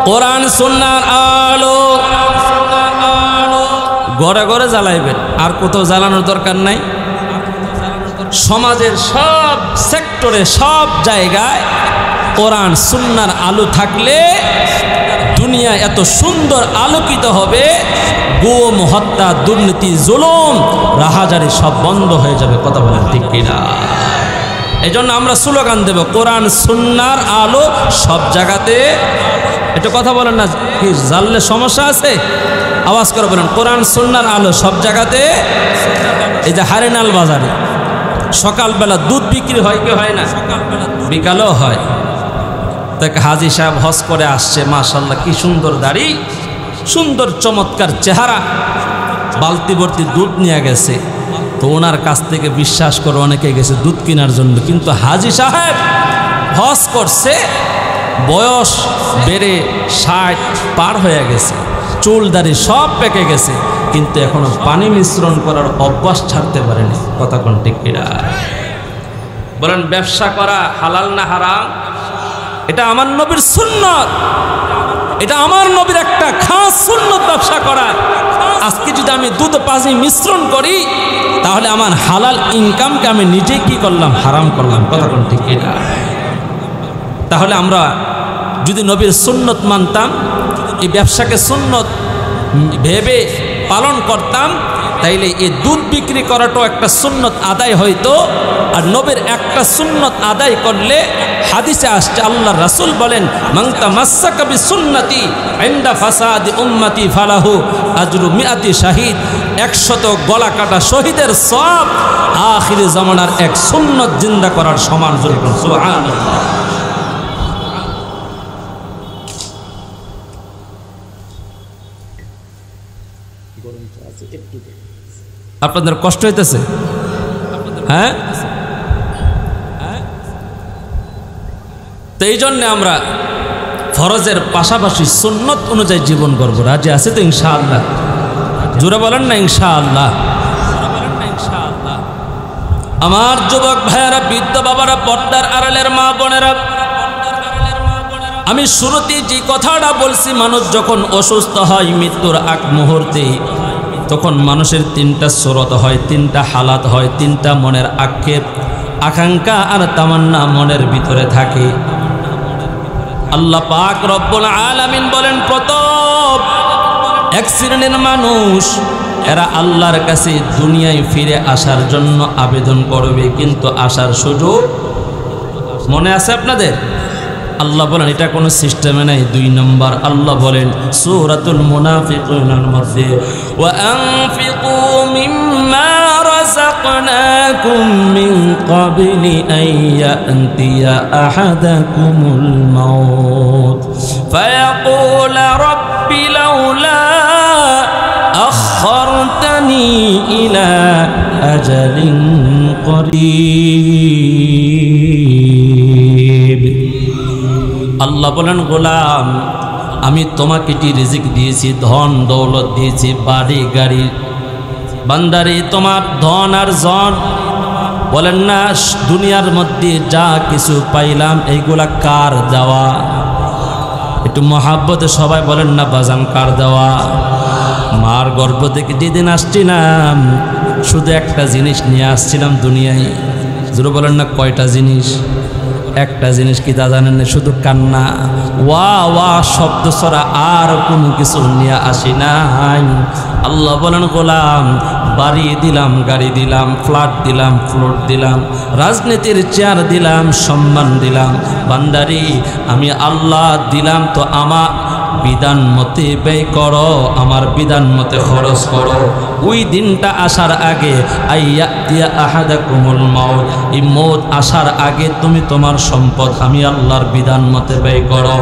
कुरान सुन्नार आलो घरे घरे জ্বালাইবেন, আর কোথাও জ্বালানোর দরকার নাই। সমাজের সব সেক্টরে সব জায়গায় কোরআন সুন্নাহর আলো থাকলে দুনিয়া এত সুন্দর আলোকিত হবে, গুম হত্যা দুর্নীতি জুলুম রাহাজারি সব বন্ধ হয়ে যাবে। কথা বলেন ঠিক কিনা? এই জন্য আমরা স্লোগান দেব, কোরআন সুন্নাহর আলো সব জায়গাতে। এটা কথা বলেন না, কি জানলে সমস্যা আছে? আওয়াজ করে বলেন, কোরআন সুন্নাহর আলো সব জায়গাতে। এই যে হারিনাল বাজারে সকালবেলা দুধ বিক্রি হয় কি হয় না? বিকালেও হয়। তাকে হাজি সাহেব হজ করে আসছে, মাশাআল্লাহ কি সুন্দর দাড়ি, সুন্দর চমৎকার চেহারা, বালতি ভর্তি দুধ নিয়ে গেছে। তো ওনার কাছ থেকে বিশ্বাস করে অনেকে গেছে দুধ কেনার জন্য, কিন্তু হাজি সাহেব হজ করছে, বয়স বেড়ে 60 পার হয়ে গেছে, চুল দাড়ি সব পেকে গেছে, কিন্তু এখনো পানি মিশ্রণ করার অভ্যাস ছাড়তে পারেনি। কথা কোন ঠিক কিনা? বলেন, ব্যবসা করা হালাল না হারাম? এটা আমার নবীর সুন্নাত, এটা আমার নবীর একটা খাস সুন্নাত ব্যবসা করা। আজকে যদি আমি দুধ পানি মিশ্রণ করি, তাহলে আমার হালাল ইনকামকে আমি নিজে কি করলাম? হারাম করলাম। কথা কোন ঠিক কিনা? তাহলে আমরা যদি নবীর সুন্নত মানতাম, এই ব্যবসাকে সুন্নত ভেবে পালন করতাম তাইলে এই দুধ বিক্রি করাটাও একটা সুন্নত আদায় হইতো। আর নবীর একটা সুন্নত আদায় করলে হাদিসে আসছে আল্লাহর রাসূল বলেন মান তামাসসাকা বিসুন্নতি ইনদা ফাসাদি উম্মতি ফালাহু আজরু মিআতি শাহিদ, 100 গলা কাটা শহীদের সওয়াব আখির জামানার এক সুন্নত জিন্দা করার সমান। সুবহানাল্লাহ। আপনাদের কষ্ট হইতেছে? হ্যাঁ, তো এই জন্য আমরা ফরজের পাশাপাশি সুন্নত অনুযায়ী জীবন করবো। রাজি আছে তো ইনশাআল্লাহ? জোরে বলেন না ইনশাআল্লাহ। আমার যুবক ভাইয়ারা, বৃদ্ধ বাবারা, পর্দার আড়ালের মা বোনেরা, আমি শুরুতেই যে কথাটা বলছি, মানুষ যখন অসুস্থ হয় মৃত্যুর আগ মুহূর্তে, তখন মানুষের 3টা সুরত হয়, 3টা হালাত হয়, 3টা মনের আক্ষেপ, আকাঙ্ক্ষা আর তামান্না মনের ভিতরে থাকে। আল্লাহ পাক রব্বুল আলামিন বলেন, প্রথম এক শ্রেণীর মানুষ, এরা আল্লাহর কাছে দুনিয়ায় ফিরে আসার জন্য আবেদন করবে, কিন্তু আসার সুযোগ মনে আছে আপনাদের? আল্লাহ বলেন এটা কোনো সিস্টেমে নাই। 2 নম্বর আল্লাহ বলেন সূরাতুল মুনাফিকুনের মধ্যে, ওয়া আনফিকু মিম্মা রাযাকনাকুম মিন ক্বাবলি আন ইয়াতিয়া আহাদাকুমুল মাউত ফায়াকুল রাব্বি লাউলা আখখারতানি ইলা আজালিন করিব। আল্লাহ বলেন, গোলাম আমি তোমাকে যে রিজিক দিয়েছি, ধন দৌলত দিয়েছি, বাড়ি গাড়ি, বান্দারে তোমার ধন আর জন, বলেন না দুনিয়ার মধ্যে যা কিছু পাইলাম এইগুলা কার দেওয়া? একটু মহাব্বতে সবাই বলেন না বাজান, কার দেওয়া? মার গর্ভ থেকে যেদিন আসছিলাম শুধু একটা জিনিস নিয়ে আসছিলাম দুনিয়ায়। জোরে বলেন না কয়টা জিনিস? একটা জিনিস কি তা জানেন না? শুধু কান্না, ওয়া ওয়া শব্দ ছাড়া আর কোনো কিছু নিয়ে আসি নাই। আল্লাহ বলেন, গোলাম বাড়ি দিলাম, গাড়ি দিলাম, ফ্ল্যাট দিলাম, ফ্লোর দিলাম, রাজনীতির চেয়ার দিলাম, সম্মান দিলাম, বান্দারি আমি আল্লাহ দিলাম, তো আমার বিধান মতে ব্যয় করো, আমার বিধান মতে খরচ করো। ওই দিনটা আসার আগে, আইয়াতিয়া আহাদাকুমুল মাউত, এই মৌত আসার আগে তুমি তোমার সম্পদ আমি আল্লাহর বিধান মতে ব্যয় করো।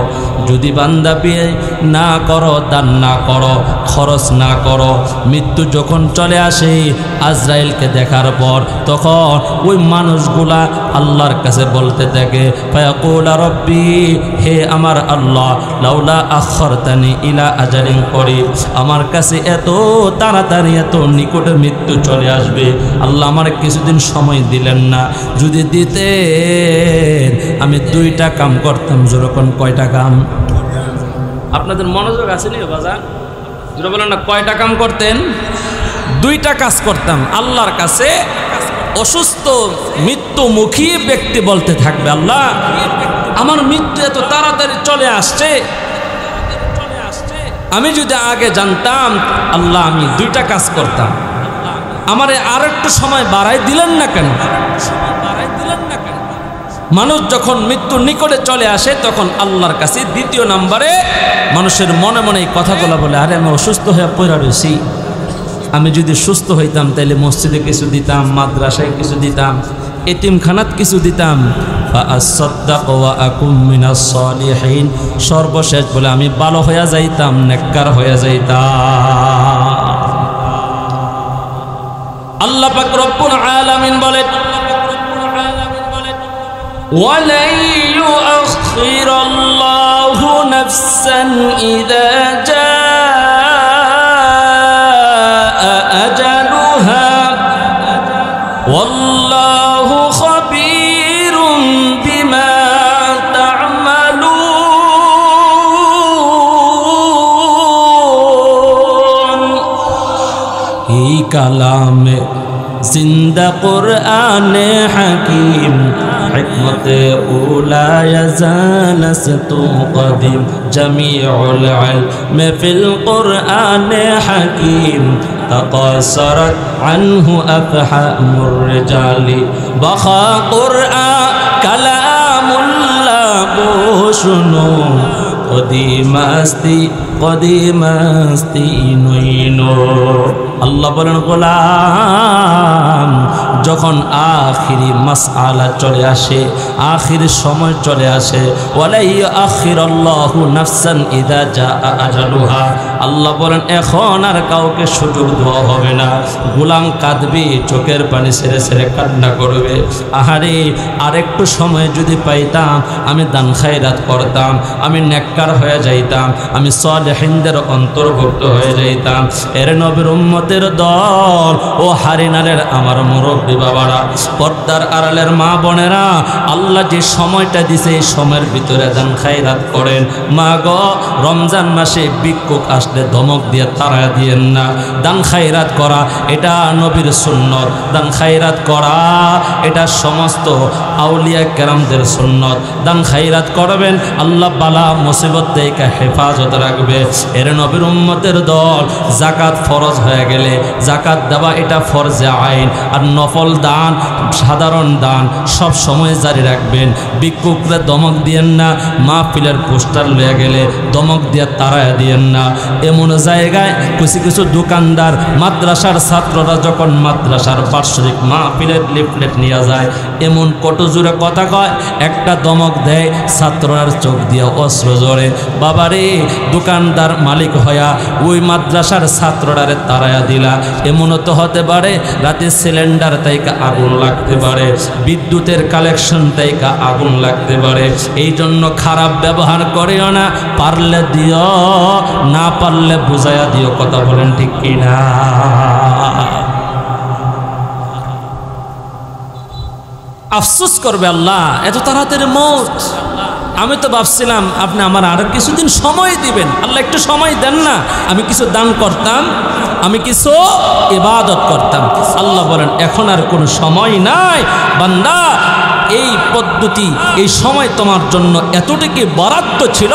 যদি বান্দা ব্যয় না করো, দান না করো, খরচ না করো, মৃত্যু যখন চলে আসে আজরাইলকে দেখার পর, তখন ওই মানুষগুলা আল্লাহর কাছে বলতে থাকে, ফায়াকুলা রব্বি, হে আমার আল্লাহ, লাউলা আখখারতানি ইলা আজালিন করিব, আমার কাছে এত তাড়াতাড়ি এত নিকটে মৃত্যু চলে আসবে, আল্লাহ আমার কিছুদিন সময় দিলেন না। যদি দিতেন আমি 2টা কাম করতাম। যেরকম কয়টা কাম? আপনাদের মনোযোগ আছে নি বাজার? যেটা বলেন না কয়টা কাম করতেন? 2টা কাজ করতাম। আল্লাহর কাছে অসুস্থ মৃত্যুমুখী ব্যক্তি বলতে থাকবে, আল্লাহ আমার মৃত্যু এত তাড়াতাড়ি চলে আসছে, আমি যদি আগে জানতাম আল্লাহ আমি 2টা কাজ করতাম। আমারে আর একটু সময় বাড়াই দিলেন না কেন? মানুষ যখন মৃত্যুর নিকটে চলে আসে তখন আল্লাহর কাছে 2য় নম্বরে মানুষের মনে মনে এই কথাগুলো বলে, আরে আমি অসুস্থ হয়ে পড়ে রয়েছি, আমি যদি সুস্থ হইতাম তাহলে মসজিদে কিছু দিতাম, মাদ্রাসায় কিছু দিতাম, এতিমখানাত কিছু দিতাম, ফাআসাদদাকু ওয়া আকুম মিনাস সালিহিন, সর্বশেষ বলে আমি ভালো হয়ে যাইতাম, নেককার হয়ে যাইতাম। আল্লাহ পাক রব্বুল আলামিন বলেন, ওয়ালাই ইউআখিরুল্লাহু নাফসান ইযা জাআ আজালুহা ওয়াল্লাহু খাবীরুম বিমা তা'মালুন। এই কালামে জিন্দা কুরআনে হাকিম হিকমত উলা ইয়াজালাস্তু কদিম জামিউল ইলম ফিল কুরআনে হাকিম تقاصرت عنه أفهام الرجال بخا قرآن كلام الله بوشنو قديم استي نوينو আল্লাহ বলেন গোলাম যখন আখিরি মাসআলা চলে আসে আখির সময় চলে আসে ওয়ালাই আখিরাল্লাহু নাফসান ইযা জাআ আজালুহা আল্লাহ বলেন এখন আর কাউকে সুযোগ দেওয়া হবে না গোলাম কাঁদবে চোখের পানি ছেড়ে ছেড়ে কান্না করবে আহারে আরেকটু সময় যদি পাইতাম আমি দান খায়রাত করতাম আমি নেককার হয়ে যাইতাম আমি সালেহিনদের অন্তর্ভুক্ত হয়ে যাইতাম এর নবীর উম্মত দল ও হারিনালের আমার মুরব্বী বাবারা পর্দার আড়ালের মা বোনেরা আল্লাহ যে সময়টা দিছে এই সময়ের ভিতরে দান খায়রাত করেন মা গো রমজান মাসে ভিক্ষুক আসলে ধমক দিয়ে তাড়া দিয়েন না দান খায়রাত করা এটা নবীর সুন্নত দান খায়রাত করা এটা সমস্ত আউলিয়া কেরামদের সুন্নত দান খায়রাত করবেন আল্লাহ বালা মুসিবত থেকে হেফাজত রাখবে এর নবীর উম্মতের দল যাকাত ফরজ হয়ে গেলে যাকাত দেওয়া এটা ফরজে আইন আর নফল দান সাধারণ দান সব সময় জারি রাখবেন ভিক্ষুকরা দমক দিয়েন না মাহফিলের পোস্টার লয়ে গেলে দমক দিয়ে তাড়ায় দিয়েন না এমন জায়গায় কিছু কিছু দোকানদার মাদ্রাসার ছাত্ররা যখন মাদ্রাসার বার্ষিক মাহফিলের লিফলেট নিয়ে যায় এমন কত জোরে কথা কয় একটা দমক দেয় ছাত্ররার চোখ দিয়ে অস্ত্র জোরে বাবারে দোকানদার মালিক হয়া ওই মাদ্রাসার ছাত্ররারে তাড়ায়া দিলা এমনও তো হতে পারে রাতে সিলিন্ডার তাইকা আগুন লাগতে পারে বিদ্যুতের কালেকশন তাইকা আগুন লাগতে পারে এই জন্য খারাপ ব্যবহার করিও না পারলে দিও না পারলে বুঝাইয়া দিও কথা বলেন ঠিক কিনা আফসোস করবে আল্লাহ এত তাড়াতাড়ি মওত আমি তো ভাবছিলাম আপনি আমার আরো কিছুদিন সময় দিবেন আল্লাহ একটু সময় দেন না আমি কিছু দান করতাম আমি কিছু ইবাদত করতাম আল্লাহ বলেন এখন আর কোনো সময় নাই বান্দা এই পদ্ধতি এই সময় তোমার জন্য এতটুকু বরাদ্দ ছিল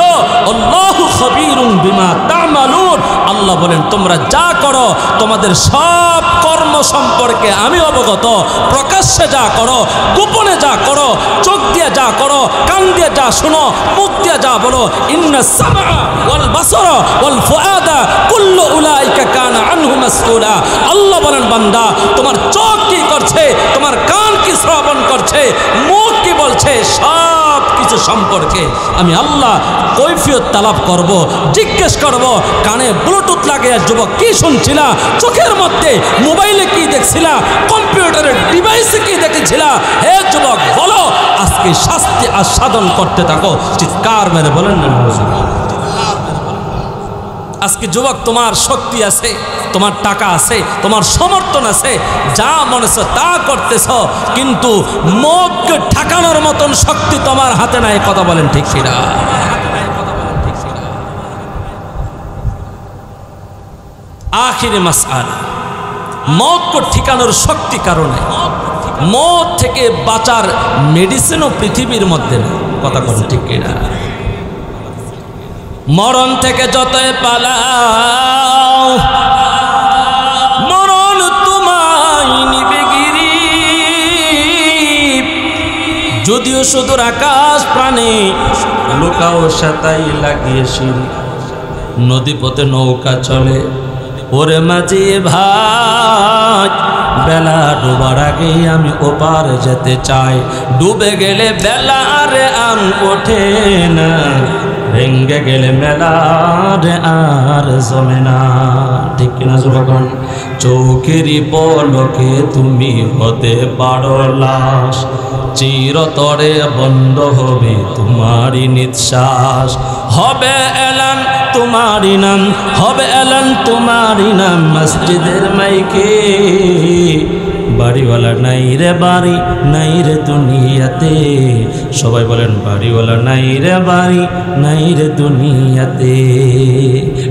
আল্লাহু খবীরুম বিমা তা'মালুন আল্লাহ বলেন তোমরা যা করো তোমাদের সব কর্ম সম্পর্কে আমি অবগত প্রকাশ্যে যা করো গোপনে যা করো চোখ দিয়ে যা করো কান দিয়ে যা শোনো মুখ দিয়ে যা বলো ইন্নাস সামআ ওয়াল বাসারা ওয়াল ফুআদা কুল্লু উলাইকা কানা আনহু মাসউলা আল্লাহ বলেন বান্দা তোমার চোখ কি করছে তোমার কান কি শ্রবণ করছে মুখ কি বলছে সব কিছু সম্পর্কে আমি আল্লাহ কৈফিয়ত তালাব করব জিজ্ঞেস করব কানে ব্লুটুথ লাগিয়ে যুবক কি শুনছিলা চোখের মধ্যে মোবাইলে কি দেখছিলা কম্পিউটারের ডিভাইসে কি দেখেছিলা হে যুবক বলো আজকে শাস্তি আস্বাদন করতে থাকো চিৎকার মেরে বলেন না আজকে যুবক তোমার শক্তি আছে তোমার টাকা আছে তোমার সমর্থন আছে যা মনে হচ্ছে তা করতেছ কিন্তু মৌতকে ঠেকানোর মতন শক্তি তোমার হাতে নাই কথা বলেন ঠিক কিনা আখিরি মাসআলা মৌতকে ঠেকানোর শক্তি কারণে মৌত থেকে বাঁচার মেডিসিনও পৃথিবীর মধ্যে নেই কথা বলেন ঠিক কিনা মরণ থেকে যতই পালাও মরণ তোমায় নিবে গিরি যদিও সুদূর আকাশ প্রাণে লোকাও সাতাই লাগিয়েছি নদী পথে নৌকা চলে ওরে মাঝি ভাই বেলা ডুবার আগে আমি ওপার যেতে চাই ডুবে গেলে বেলা রে আম ওঠে না ভেঙ্গে গেলে মেলার আর জমে না ঠিক কিনা যুবকগণ চৌকেরই পলকে তুমি হতে পারো লাশ চিরতরে বন্ধ হবে তোমারই নিঃশ্বাস হবে এলান তোমারই নাম হবে এলান তোমারই নাম মসজিদের মাইকে বাড়িওয়ালা নাই রে বাড়ি নাই রে দুনিয়াতে সবাই বলেন বাড়িওয়ালা নাই রে বাড়ি নাই রে দুনিয়াতে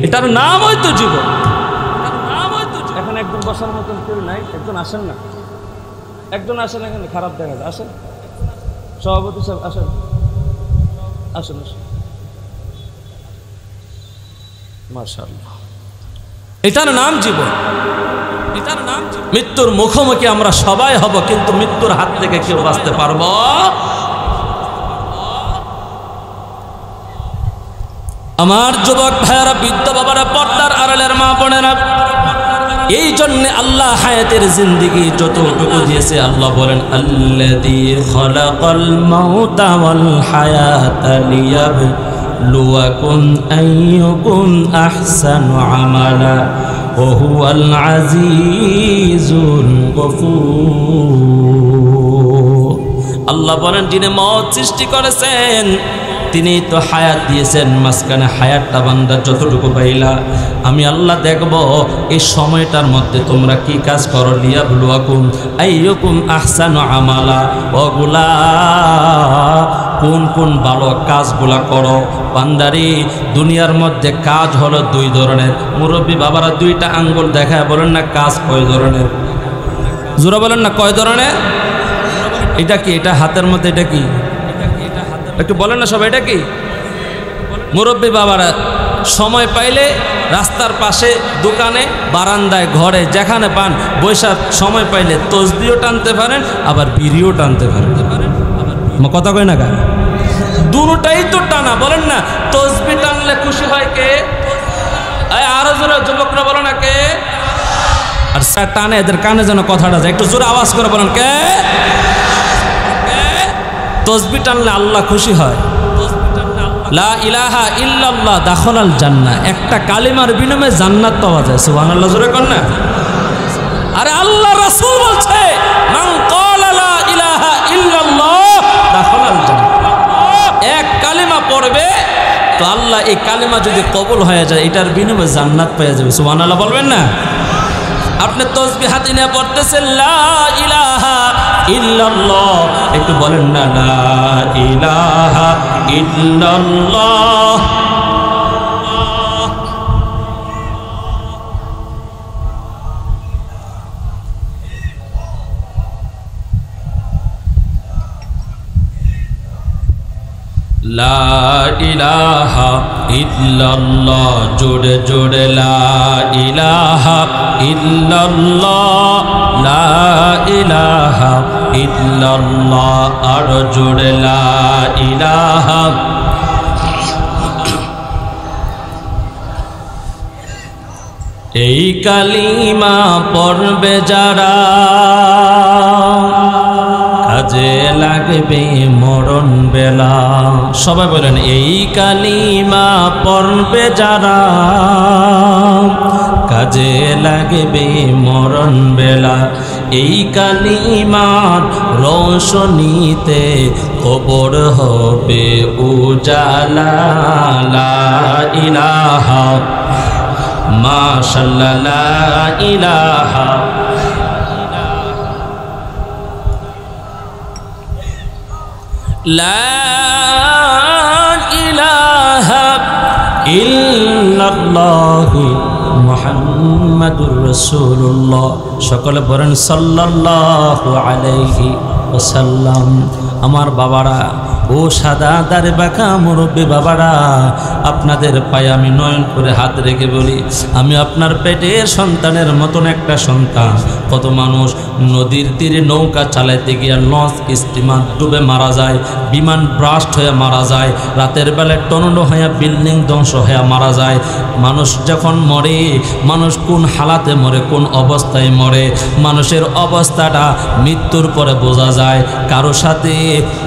এটার নাম হয়তো জীবন এখন একজন বসার মতন কেউ নাই একজন আসেন না একজন আসেন, এখানে খারাপ দেখা যায়, আসেন সভাপতি সাহেব, আসেন আসেন আসেন। মাশাআল্লাহ, এটার নাম জীবন, এটার নাম মৃত্যুর মুখোমুখি আমরা সবাই হব, কিন্তু মৃত্যুর হাত থেকে কেউ বাঁচতে পারবো। আমার যুবক ভাইয়েরা, বৃদ্ধ বাবারা, পর্দার আড়ালের মা বোনেরা, এই জন্য আল্লাহ হায়াতের জিন্দেগি যতটুকু দিয়েছে, আল্লাহ বলেন আল্লাযী খালাকাল মাউতা ওয়াল হায়াতা লিয়াবলুয়াকুম আইয়ুকুম আহসানু আমালা ওয়া হুয়াল আজিজুল গফুর। আল্লাহ বলেন যিনি মওত সৃষ্টি করেছেন তিনি তো হায়াত দিয়েছেন, মাঝখানে হায়াতটা বান্দা যতটুকু পাইলা আমি আল্লাহ দেখব এই সময়টার মধ্যে তোমরা কি কাজ করো। লিয়াবলুয়াকুম আইয়ুকুম আহসানু আমালা, ওগুলা কোন কোন ভালো কাজগুলা করো। বান্দারি দুনিয়ার মধ্যে কাজ হলো দুই ধরনের। মুরব্বী বাবারা দুইটা আঙ্গুল দেখায় বলেন না কাজ কয় ধরনের, জোরা বলেন না কয় ধরনের। এটা কি? এটা হাতের মধ্যে, এটা কি? একটু বলেন না সবাই, এটা কি? মুরব্বী বাবারা সময় পাইলে রাস্তার পাশে, দোকানে, বারান্দায়, ঘরে যেখানে পান বৈশাখ সময় পাইলে তসবিও টানতে পারেন, আবার বিড়িও টানতে পারেন। কথা কয় না গা? দুটাই তো টানা, বলেন না। তসবি টানলে খুশি হয় কে? আরো জোরে যুবকরা বলো না কে? আর স্যার টানে এদের কানে যেন কথাটা যায়, একটু জোরে আওয়াজ করে বলেন কে? তসবি টানলে আল্লাহ খুশি হয়। লা ইলাহা ইল্লাল্লাহ দাখালাল জান্নাহ, একটা কালিমার বিনিময়ে জান্নাত পাওয়া যায়। সুবহানাল্লাহ, জোরে কর না। আরে আল্লাহ রাসূল বলছে মান ক্বালা লা ইলাহা ইল্লাল্লাহ দাখালাল জান্নাহ, এক কালিমা পড়বে তো আল্লাহ এই কালিমা যদি কবুল হয়ে যায় এটার বিনিময়ে জান্নাত পেয়ে যাবে। সুবহানাল্লাহ বলবেন না? আপনি তসবিহ হাতে নিয়ে পড়তেছেন লা ইলাহা ইল্লাল্লাহ, একটু বলেন না লা ইলাহা ইল্লাল্লাহ। লা ইলাহা ইল্লাল্লাহ, জোরে জোরে লা ইলাহা ইল্লাল্লাহ, লা ইলাহা ইল্লাল্লাহ, আর জোরে লা ইলাহা। এই কালিমা পড়বে যারা কাজে লাগবে মরণ বেলা। সবাই বলেন এই কালিমা পড়বে যারা কাজে লাগবে মরণ বেলা। এই কালিমার রোশনীতে কবর হবে উজালা। লা ইলাহা মাশাআল্লাহ, লা ইলাহা লা ইলাহা ইল্লাল্লাহু মুহাম্মাদুর রাসূলুল্লাহ। সকলে বলেন সাল্লাল্লাহু আলাইহি ওয়াসাল্লাম। আমার বাবারা, ও সাদা দাড়ি বাঁকা মুরব্বী বাবারা, আপনাদের পায়ে আমি নয়ন করে হাত রেখে বলি, আমি আপনার পেটের সন্তানের মতন একটা সন্তান। কত মানুষ নদীর তীরে নৌকা চালাইতে গিয়ে লঞ্চ স্টিমার ডুবে মারা যায়, বিমান ব্রাস্ট হয়ে মারা যায়, রাতের বেলায় টর্নেডো হয়ে বিল্ডিং ধ্বংস হয়ে মারা যায়। মানুষ যখন মরে, মানুষ কোন হালাতে মরে, কোন অবস্থায় মরে, মানুষের অবস্থাটা মৃত্যুর পরে বোঝা যায়। কারো সাথে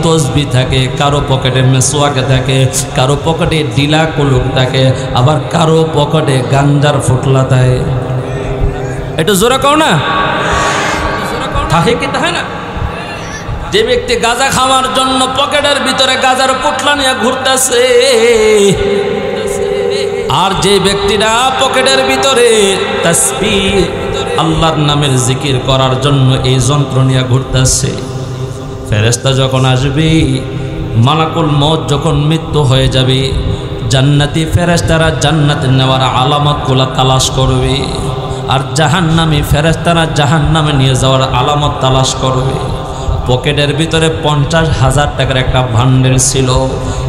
তসবি থাকে, কারো পকেটে মেসোয়াকে থাকে, কারো পকেটে ডিলা কুলুক থাকে, আবার কারো পকেটে গাঞ্জার ফুটলা থাকে। একটু জোরে কও না, থাকে কি থাকে না? যে ব্যক্তি গাঁজা খাওয়ার জন্য পকেটের ভিতরে গাঁজার পুটলা নিয়ে ঘুরতেছে, আর যে ব্যক্তিরা পকেটের ভিতরে তাসবিহ আল্লাহর নামের জিকির করার জন্য এই যন্ত্র নিয়ে ঘুরতেছে, ফেরেশতা যখন আসবে, মালাকুল মউত যখন মৃত্যু হয়ে যাবে, জান্নাতি ফেরেশতারা জান্নাতে নেওয়ার আলামতগুলো তালাশ করবে। আর জাহান্নামী ফেরেশতারা জাহান্নামে নিয়ে যাওয়ার আলামত তালাশ করবে। পকেটের ভিতরে 50,000 টাকার একটা ভান্ডেল ছিল।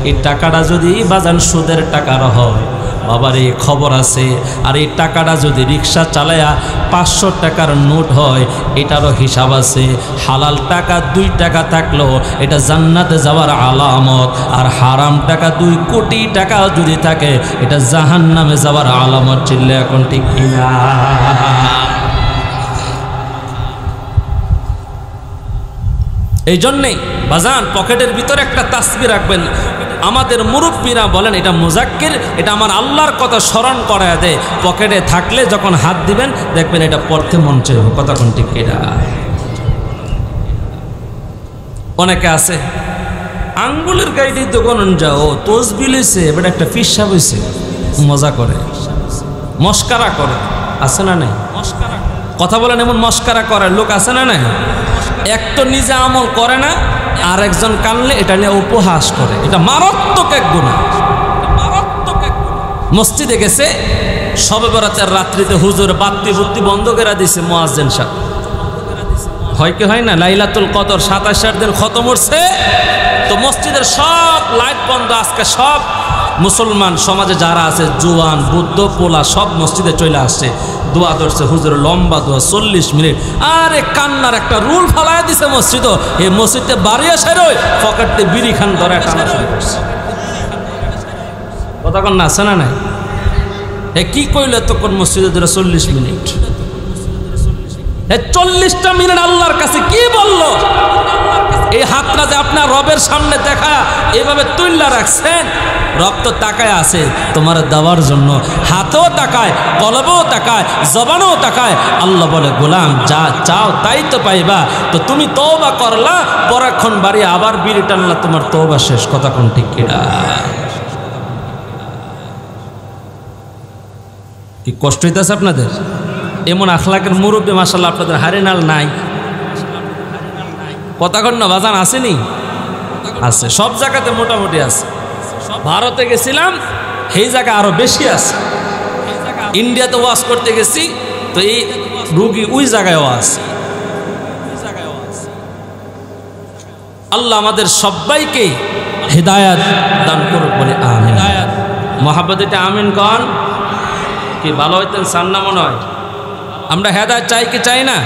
এই টাকাটা যদি বাজান সুদের টাকার হয়, বাবার এই খবর আছে। আর এই টাকাটা যদি রিক্সা চালায়া 500 টাকার নোট হয়, এটারও হিসাব আছে। হালাল টাকা 2 টাকা থাকলো এটা জান্নাতে যাওয়ার আলামত, আর হারাম টাকা 2 কোটি টাকা যদি থাকে এটা জাহান্নামে যাওয়ার আলামত। চিল্লে এখন ঠিক কিনা? এই জন্যেই বাজান পকেটের ভিতরে একটা তাসবিহ রাখবেন। আমাদের মুরব্বীরা বলেন এটা মুজাক্কির, এটা আমার আল্লাহর কথা স্মরণ করায় দেয়। পকেটে থাকলে যখন হাত দিবেন দেখবেন এটা পড়তে মন চাইবে। কথা কোন ঠিক এটা? অনেকে আছে আঙ্গুলের গাইডেই তো গণন যাও তসবিহ লইছে, এবার একটা ফিসা হইছে, মজা করে মস্কারা করে, আছে না নাই? কথা বলেন এমন মস্কারা করার লোক আছে না নাই? এক তো নিজে আমল করে না, আর একজন কানলে এটা নিয়ে উপহাস করে। এটা মারাত্মক এক গুনাহ। মসজিদে গেছে শবে বরাতের রাত্রিতে, হুজুর বাত্তি বুত্তি বন্ধ করে দিছে, মুয়াজ্জিন সাহেব হয় কি হয় না? লাইলাতুল কদর 27 দিন খতম হচ্ছে, তো মসজিদের সব লাইট বন্ধ। আজকে সব মুসলমান সমাজে যারা আছে জোয়ান বুদ্ধ পোলা সব মসজিদে চলে আসছে, দোয়া ধরছে। হুজুর লম্বা দোয়া 40 মিনিট। আরে কান্নার একটা রুল ফালায় দিছে মসজিদ। এই মসজিদে বাড়ি আসে রই পকেটে বিড়ি খান ধরে টানা শুরু করছে। কতক্ষণ না আছে না নাই? এ কি কইলে তখন মসজিদে ধরে 40 মিনিট? 40টা মিনিট আল্লাহর কাছে কি বলল? এই হাতটা যে আপনার রবের সামনে দেখা এভাবে তুল্লা রাখছেন, রব তো তাকায় আছে তোমার দেওয়ার জন্য। হাতেও তাকায়, কলবেও তাকায়, জবানও তাকায়। আল্লাহ বলে গোলাম যা চাও তাই তো পাইবা। তো তুমি তওবা করলা, পরক্ষণ বাড়ি আবার বিড়ি টানলা, তোমার তওবা শেষ। কথা কোন ঠিক কিনা? কি কষ্ট হইতেছে আপনাদের? এমন আখলাকের মুরব্বী মাশাআল্লাহ আপনাদের হারিনাল নাই। কতক্ষণ না বাজান আসেনি? আছে, সব জায়গাতে মোটামুটি আছে। ভারতে গেছিলাম, এই জায়গা আরো বেশি আছে। ইন্ডিয়াতে ওয়াজ করতে গেছি, তো এই রুগী ওই জায়গায়ও আছে। আল্লাহ আমাদের সবাইকে হিদায়াত দান করুক বলে আমিন। মহাব্বত এটা আমিন কন। কি ভালো হইতেন চান না মনে হয়? আমরা হেদায়েত চাই কি চাই না?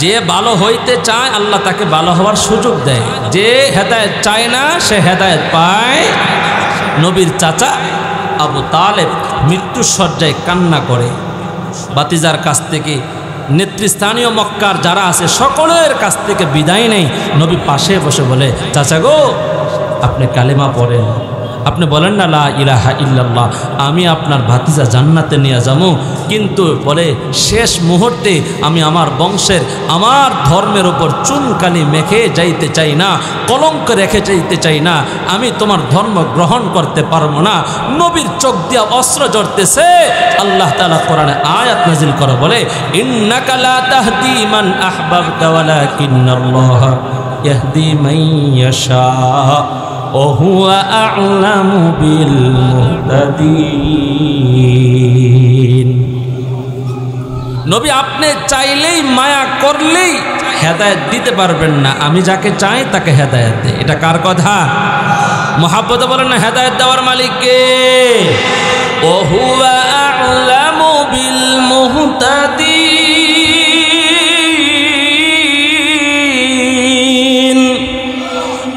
যে ভালো হইতে চায় আল্লাহ তাকে ভালো হওয়ার সুযোগ দেয়। যে হেদায়েত চায় না সে হেদায়েত পায়। নবীর চাচা আবু তালেব মৃত্যুর শয্যায় কান্না করে, বাতিজার কাছ থেকে নেতৃস্থানীয় মক্কার যারা আছে সকলের কাছ থেকে বিদায় নেই। নবী পাশে বসে বলে, চাচা গো আপনি কালেমা পড়েন, আপনি বলেন না লা ইলাহা ইল্লাল্লাহ, আমি আপনার ভাতিজা জান্নাতে নিয়ে যাবো। কিন্তু বলে শেষ মুহূর্তে আমি আমার বংশের আমার ধর্মের ওপর চুনকালি মেখে যাইতে চাই না, কলঙ্ক রেখে যাইতে চাই না, আমি তোমার ধর্ম গ্রহণ করতে পারবো না। নবীর চোখ দিয়া অস্ত্র জড়তেছে। আল্লাহ তাআলা কোরআনে আয়াত নাজিল করে বলে, ইন্নাকা লা তাহদি মান আহবাবতা ওয়ালাকিন্নাল্লাহা ইয়াহদি মান ইয়াশা وهو أعلم بالمهتدين। নবী আপনি চাইলেই মায়া করলেই হেদায়েত দিতে পারবেন না, আমি যাকে চাই তাকে হেদায়েত দেই। এটা কার কথা? মুহাব্বতে বলেন না হেদায়েত দেওয়ার মালিক কে? وهو أعلم بالمهتدين।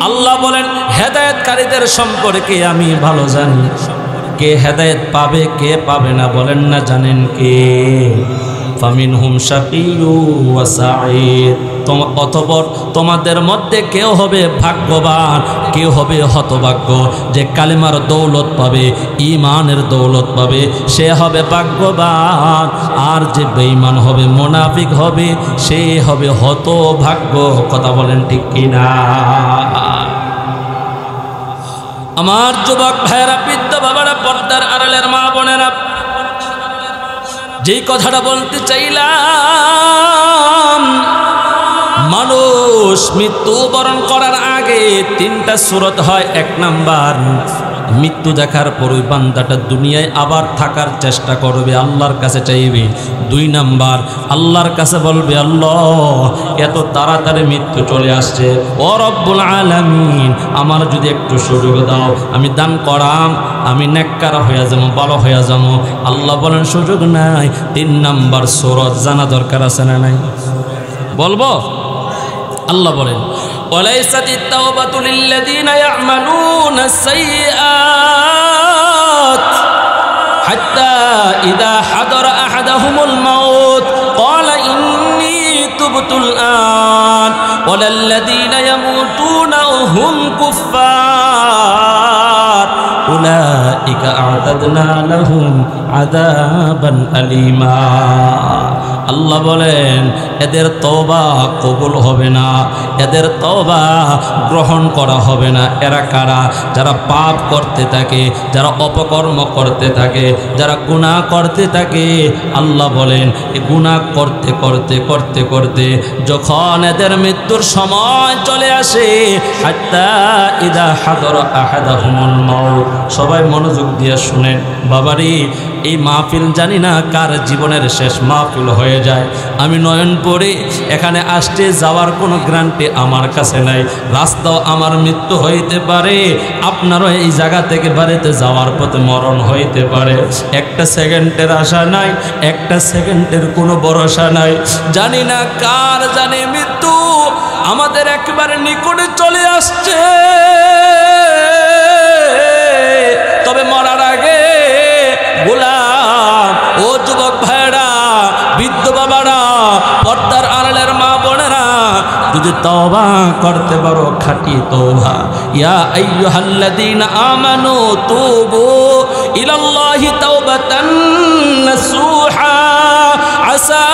আল্লাহ বলেন হেদায়েতকারীদের সম্পর্কে আমি ভালো জানি। কে হেদায়েত পাবে কে পাবে না বলেন না জানেন কে? ফামিনহুম শাকিয়্যু ওয়া সাঈদ। অতঃপর তোমাদের মধ্যে কেউ হবে ভাগ্যবান, কেউ হবে হতভাগ্য। যে কালেমার দৌলত পাবে, ঈমানের দৌলত পাবে, সে হবে ভাগ্যবান। আর যে বেঈমান হবে, মুনাফিক হবে, সে হবে হতভাগ্য। কথা বলেন ঠিক কিনা? আমার যুবক ভাইয়েরা, বৃদ্ধ বাবারা, পর্দার আড়ালের মা বোনেরা, যেই কথাটা বলতে চাইলাম, মানুষ মৃত্যুবরণ করার আগে 3টা সূরত হয়। 1 নাম্বার মৃত্যু দেখার পর ওই বান্দাটা দুনিয়ায় আবার থাকার চেষ্টা করবে, আল্লাহর কাছে চাইবে। 2 নাম্বার, আল্লাহর কাছে বলবে, আল্লাহ এত তাড়াতাড়ি মৃত্যু চলে আসছে, ও রব্বুল আলামিন আমার যদি একটু সুযোগ দাও, আমি দান করাম, আমি নেককার হয়ে যাবো, ভালো হয়ে যাবো। আল্লাহ বলেন সুযোগ নাই। 3 নাম্বার সূরা জানা দরকার আছে না নাই? বলবো? আল্লাহ বলেন ওয়ালাইসাতিত তাওবাতু লিল্লাযীনা ইয়া'মালুনা আস-সাইয়্যাত হাত্তা ইযা হাদারা আহাদাহুমুল মাউত ক্বালা ইন্নী তুবতুল আন ওয়ালাল্লাযীনা ইয়ামুতুনা ওয়া হুম কুফফার উলাইকা আ'তাদনা লাহুম আযাবান আলীমা। আল্লাহ বলেন এদের তওবা কবুল হবে না, এদের তওবা গ্রহণ করা হবে না। এরা কারা? যারা পাপ করতে থাকে, যারা অপকর্ম করতে থাকে, যারা গুনাহ করতে থাকে। আল্লাহ বলেন এই গুনাহ করতে করতে করতে করতে যখন এদের মৃত্যুর সময় চলে আসে, হাত্তা ইযা হাদারা আহাদাহুমুল মাউত। সবাই মনোযোগ দিয়ে শুনেন বাবারি, এই মাহফিল জানি না কার জীবনের শেষ মাহফিল হয়ে যায়। আমি নয়ন পড়ে এখানে আসতে যাওয়ার কোনো গ্যারান্টি আমার কাছে নাই। রাস্তাও আমার মৃত্যু হইতে পারে, আপনারও এই জায়গা থেকে বাড়িতে যাওয়ার পথে মরণ হইতে পারে। একটা সেকেন্ডের আশা নাই, একটা সেকেন্ডের কোনো ভরসা নাই। জানি না কার জানে মৃত্যু আমাদের একেবারে নিকটে চলে আসছে। তবে মরার আগে গোলাম, ও যুবক ভাইরা, বৃদ্ধ বাবারা, পর্দার আড়ালের মা বোনেরা, যদি তওবা করতে পারো খাঁটি তওবা, ইয়া আইয়ুহাল্লাযীনা আমানু তুবু ইলাল্লাহি তাওবাতান নাসুহা আসা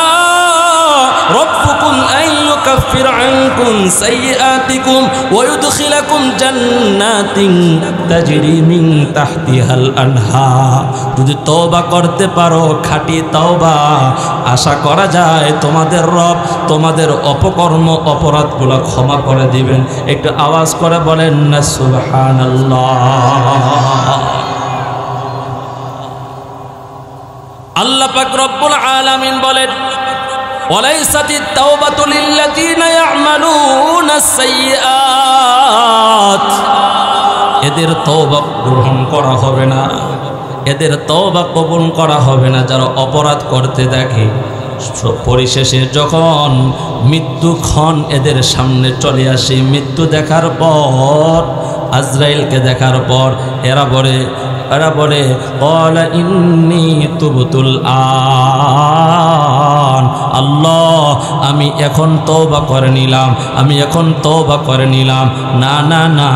রব্বুকুম আন ইউকাফির আনকুম সাইয়্যাতিকুম ওয়া ইউদখিলাকুম জান্নাতিন তাজরি মিন তাহতিহাল আনহার। যদি তওবা করতে পারো খাঁটি তওবা, আশা করা যায় তোমাদের রব তোমাদের অপকর্ম অপরাধগুলো ক্ষমা করে দিবেন। একটু আওয়াজ করে বলেন না সুবহানাল্লাহ। আল্লাহ পাক রব্বুল আলামিন বলেন ওয়ালাইসাতিত তাওবাতু লিল্লাযীনা ইয়া'মালুনা আস-সাইয়্যাত। এদের তওবা গ্রহণ করা হবে না, এদের তওবা কবুল করা হবে না যারা অপরাধ করতে থাকে। পরিশেষে যখন মৃত্যুক্ষণ এদের সামনে চলে আসে, মৃত্যু দেখার পর, আজরাইলকে দেখার পর এরা বলে ক্বালা ইন্নী তুবতুল আন। আল্লাহ আমি এখন তওবা করে নিলাম, আমি এখন তওবা করে নিলাম। না না না,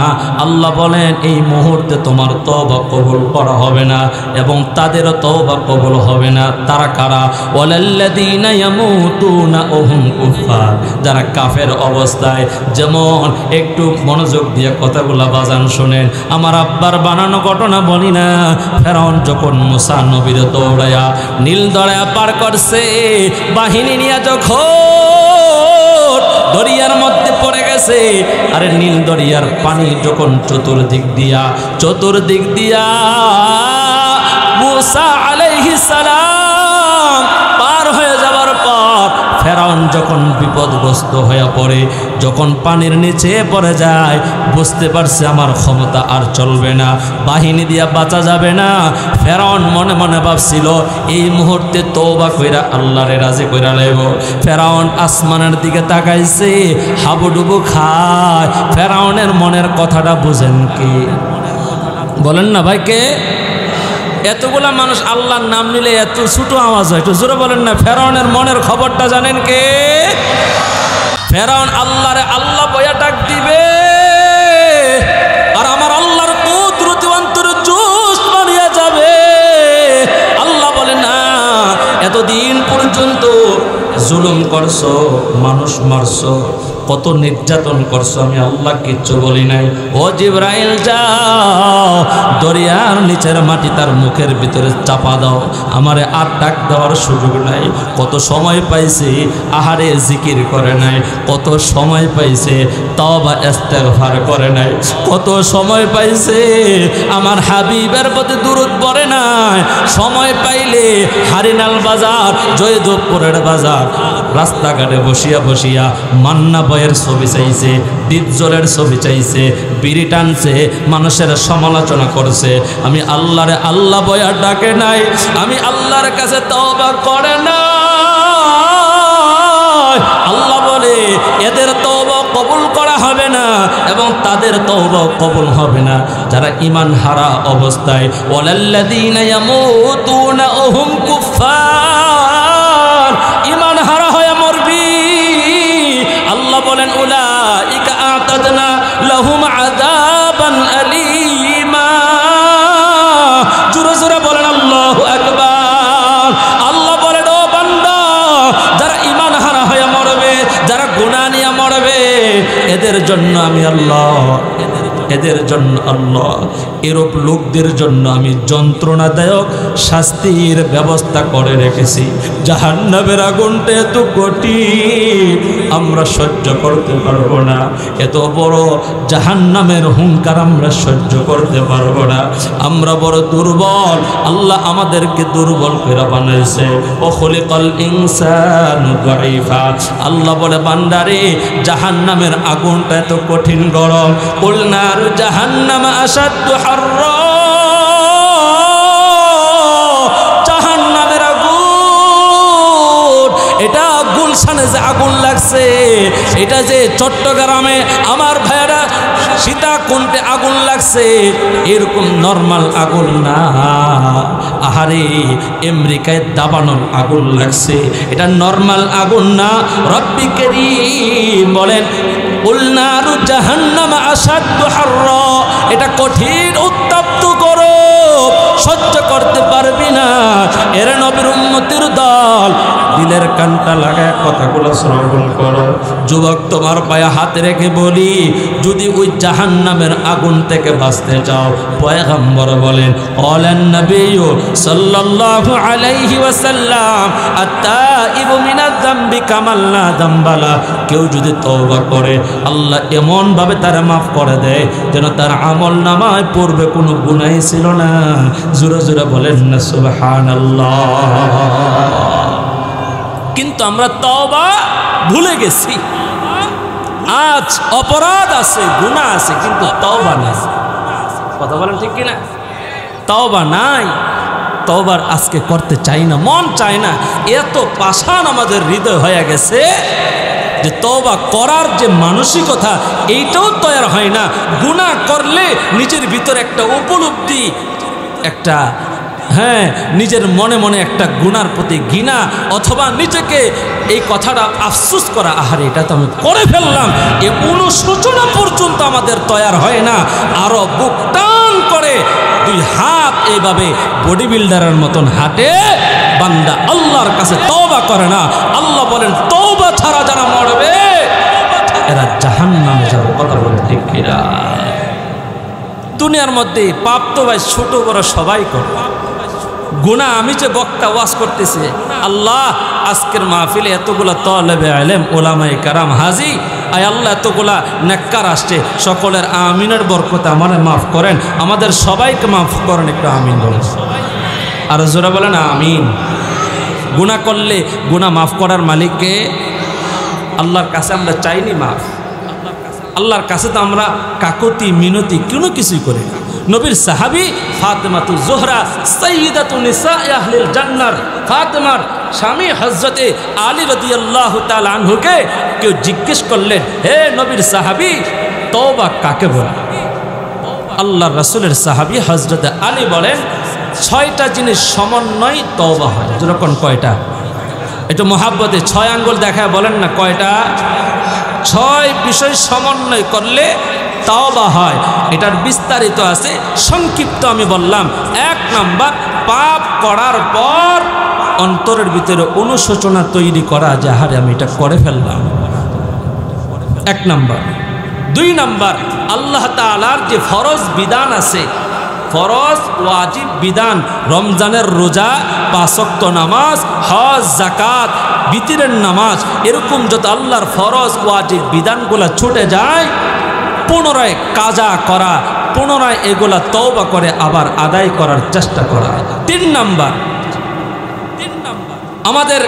আল্লাহ বলেন এই মুহূর্তে তোমার তওবা কবুল করা হবে না এবং তাদেরও তওবা কবুল হবে না। তারা কারা? ওয়ালাল্লাযীনা ইয়ামুতুনা ওয়া হুম কুফফার। যারা কাফের অবস্থায়, যেমন একটু মনোযোগ দিয়ে কথাগুলা বাজান শুনেন, আমার আব্বার বানানো ঘটনা বলি না। ফেরাউন যখন মুসা নবীর দৌড়ায়া নীল দরিয়া পার করছে, বাহিনী নিয়ে যখন দরিয়ার মধ্যে পড়ে গেছে, আরে নীল দরিয়ার পানি যখন চতুর্দিক দিয়া মুসা আলাইহিস সালাম পার হয়ে যাওয়ার পর ফেরাউন যখন বিপদগ্রস্ত হয়ে পড়ে, যখন পানির নিচে পড়ে যায়, বুঝতে পারছে আমার ক্ষমতা আর চলবে না, বাহিনী দিয়া বাঁচা যাবে না। ফেরাউন মনে মনে ভাবছিল এই মুহূর্তে তওবা কইরা আল্লাহরে রাজি কইরা লইব। ফেরাউন আসমানের দিকে তাকাইছে, হাবুডুবু খায়। ফেরাউনের মনের কথাটা বুঝেন কি? বলেন না ভাই, কে? এতগুলা মানুষ আল্লাহর নাম নিলে এত ছোট আওয়াজ হয়, একটু জোরে বলেন না। ফেরাউনের মনের খবরটা জানেন কে? ফেরাউন আল্লাহরে আল্লাহ বয়া ডাক দিবে, আর আমার আল্লাহর কুদরতি অন্তরে জোশ বানিয়ে যাবে। আল্লাহ বলে না, এতদিন পর্যন্ত জুলুম করছো, মানুষ মারছো, কত নির্যাতন করছো, আমি আল্লাহ কিচ্ছু বলি নাই। ও জিবরাইল যাও দরিয়ার নিচের মাটি তার মুখের ভিতরে চাপা দাও, আমারে আর ডাক দেওয়ার সুযোগ নাই। কত সময় পাইছে আহারে জিকির করে নাই, কত সময় পাইছে তওবা ইস্তেগফার করে নাই, কত সময় পাইছে আমার হাবিবের প্রতি দুরূদ পড়ে নাই। সময় পাইলে হারিনাল বাজার, জয়দেবপুরের বাজার রাস্তাঘাটে বসিয়া বসিয়া মান্না বয়ের ছবি চাইছে, ডিপজলের ছবি চাইছে, বিড়ি টানছে, মানুষের সমালোচনা করছে। আমি আল্লাহরে আল্লাহ বয়া ডাকে নাই, আমি আল্লাহর কাছে তওবা করে না। আল্লাহ বলে এদের তওবা কবুল করা হবে না এবং তাদের তওবা কবুল হবে না যারা ঈমান হারা অবস্থায়। ওয়ালাল্লাযীনা ইয়ামুতুনা ওয়া হুম কুফফার, ঈমান হারা হয়ে মরবি। আল্লাহ বলেন উলাইকা আ'তাদনা লাহুম আযাবান আলীমা। জোরে জোরে বলেন আল্লাহু আকবার। আল্লাহ বলেন ও বান্দা, যারা ঈমান হারা হয়ে মরবে, যারা গুনাহ নিয়ে মরবে, এদের জন্য আমি আল্লাহ, এদের জন্য আল্লাহ এরূপ লোকদের জন্য আমি যন্ত্রণাদায়ক শাস্তির ব্যবস্থা করে রেখেছি। জাহান্নামের আগুনটা এত কঠিন, আমরা সহ্য করতে পারবো না। এত বড় জাহান্নামের হুঙ্কার আমরা সহ্য করতে পারবো না। আমরা বড় দুর্বল, আল্লাহ আমাদেরকে দুর্বল করে বানাইছে। ও খলিকাল ইনসানু দাঈফা। আল্লাহ বলে বান্দারে জাহান্নামের আগুনটা এত কঠিন গরম। কুলনা জাহান্নামা আসাদ্দু হাররা, জাহান্নামের আগুন এটা গুলশানে যে আগুন লাগছে, এটা যে চট্টগ্রামে আমার ভাইয়েরা সীতাকুণ্ডে আগুন লাগছে, এরকম নর্মাল আগুন না। আহারে আমেরিকায় দাবানল আগুন লাগছে, এটা নর্মাল আগুন না। রব্বি কারীম বলেন উলনারু জাহান্নামা আসাদ্দু হাররা, এটা কঠিন উত্তপ্ত গরম, সহ্য করতে পারবি না। এর নবীর উম্মতের দল, দিলের কানটা লাগায় কথাগুলো শ্রবণ করো। যুবক তোমার পায়ে হাত রেখে বলি, যদি ওই জাহান্নামের আগুন থেকে বাঁচতে চাও, পয়গম্বর বলেন ক্বালান নবিয়্যু সাল্লাল্লাহু আলাইহি ওয়াসাল্লাম আত-তাইবু মিনাজ যামবি কামান লা যামবালা। কেউ যদি তওবা করে আল্লাহ এমন ভাবে তারা মাফ করে দেয় যেন তার আমলনামায় পূর্বে কোনো গুনাহই ছিল না। জোরে জোরে বলেন না সুবহানাল্লাহ। কিন্তু আমরা তওবা ভুলে গেছি। আজ অপরাধ আছে, গুনাহ আছে, কিন্তু তওবা নাই। কথা বলেন ঠিক কিনা? তওবা নাই, তওবার আজকে করতে চাই না, মন চায় না। এত পাষাণ আমাদের হৃদয় হয়ে গেছে যে তওবা করার যে মানসিকতা এইটাও তৈরি হয় না। গুনাহ করলে নিজের ভিতরে একটা উপলব্ধি, একটা নিজের মনে মনে একটা গুনার প্রতি ঘৃণা, অথবা নিজেকে এই কথাটা আফসোস করা, আহারে এটা তো আমি করে ফেললাম, এ অনুশোচনা পর্যন্ত আমাদের তৈরি হয় না। আরো বুক টান করে দুই হাত এইভাবে বডি বিল্ডারের মতন হাঁটে বান্দা, আল্লাহর কাছে তওবা করে না। আল্লাহ বলেন তওবা ছাড়া যারা মরবে এরা জাহান্নামে যাবে। কথা বলে ঠিক কিনা? দুনিয়ার মধ্যে পাপ তো ভাই ছোট বড় সবাই করে। গুনাহ আমি যে বক্তা ওয়াজ করতেছি, আল্লাহ আজকের মাহফিলে এতগুলা তালেবে ইলম উলামায়ে কেরাম হাজি, আয় আল্লাহ এতগুলা নেককার আসছে, সকলের আমিনের বরকতে আমারে মাফ করেন, আমাদের সবাইকে মাফ করেন। একটু আমিন বলেন, আর জোরে বলেন আমিন। গুনাহ করলে গুনাহ মাফ করার মালিককে আল্লাহর কাছে আমরা চাইনি মাফ। আল্লাহর কাছে তো আমরা কাকতি মিনতি কোনো কিছুই করি না। নবীর সাহাবী ফাতেমাতুজ জোহরা সাইয়্যিদাতুন নিসায়ে আহলিল জান্নাহ, ফাতেমার স্বামী হযরতে আলী রাদিয়াল্লাহু তাআলা আনহুকে কেউ জিজ্ঞেস করলেন, হে নবীর সাহাবী তওবা কাকে বলে? আল্লাহর রাসূলের সাহাবী হযরতে আলী বলেন, 6টা জিনিস সমন্বয় তওবা হয়। যখন কয়টা? একটু মহাব্বতে 6 আঙ্গুল দেখায় বলেন না কয়টা? 6 বিষয় সমন্বয় করলে তওবা হয়। এটার বিস্তারিত আছে, সংক্ষিপ্ত আমি বললাম। 1 নাম্বার, পাপ করার পর অন্তরের ভিতরে অনুশোচনা তৈরি করা যে হারে আমি এটা করে ফেললাম। 1 নাম্বার। 2 নাম্বার, আল্লাহ তাআলার যে ফরজ বিধান আছে, ফরজ ওয়াজিব বিধান, রমজানের রোজা, 5 ওয়াক্ত নামাজ, হজ, যাকাত, বিতিরের নামাজ, এরকম যত আল্লাহর ফরজ ওয়াজিব বিধানগুলো ছুটে যায়, পুনরায় কাজা করা, পুনরায় এগুলা তওবা করে আবার আদায় করার চেষ্টা করা। 3 নাম্বার, আমাদের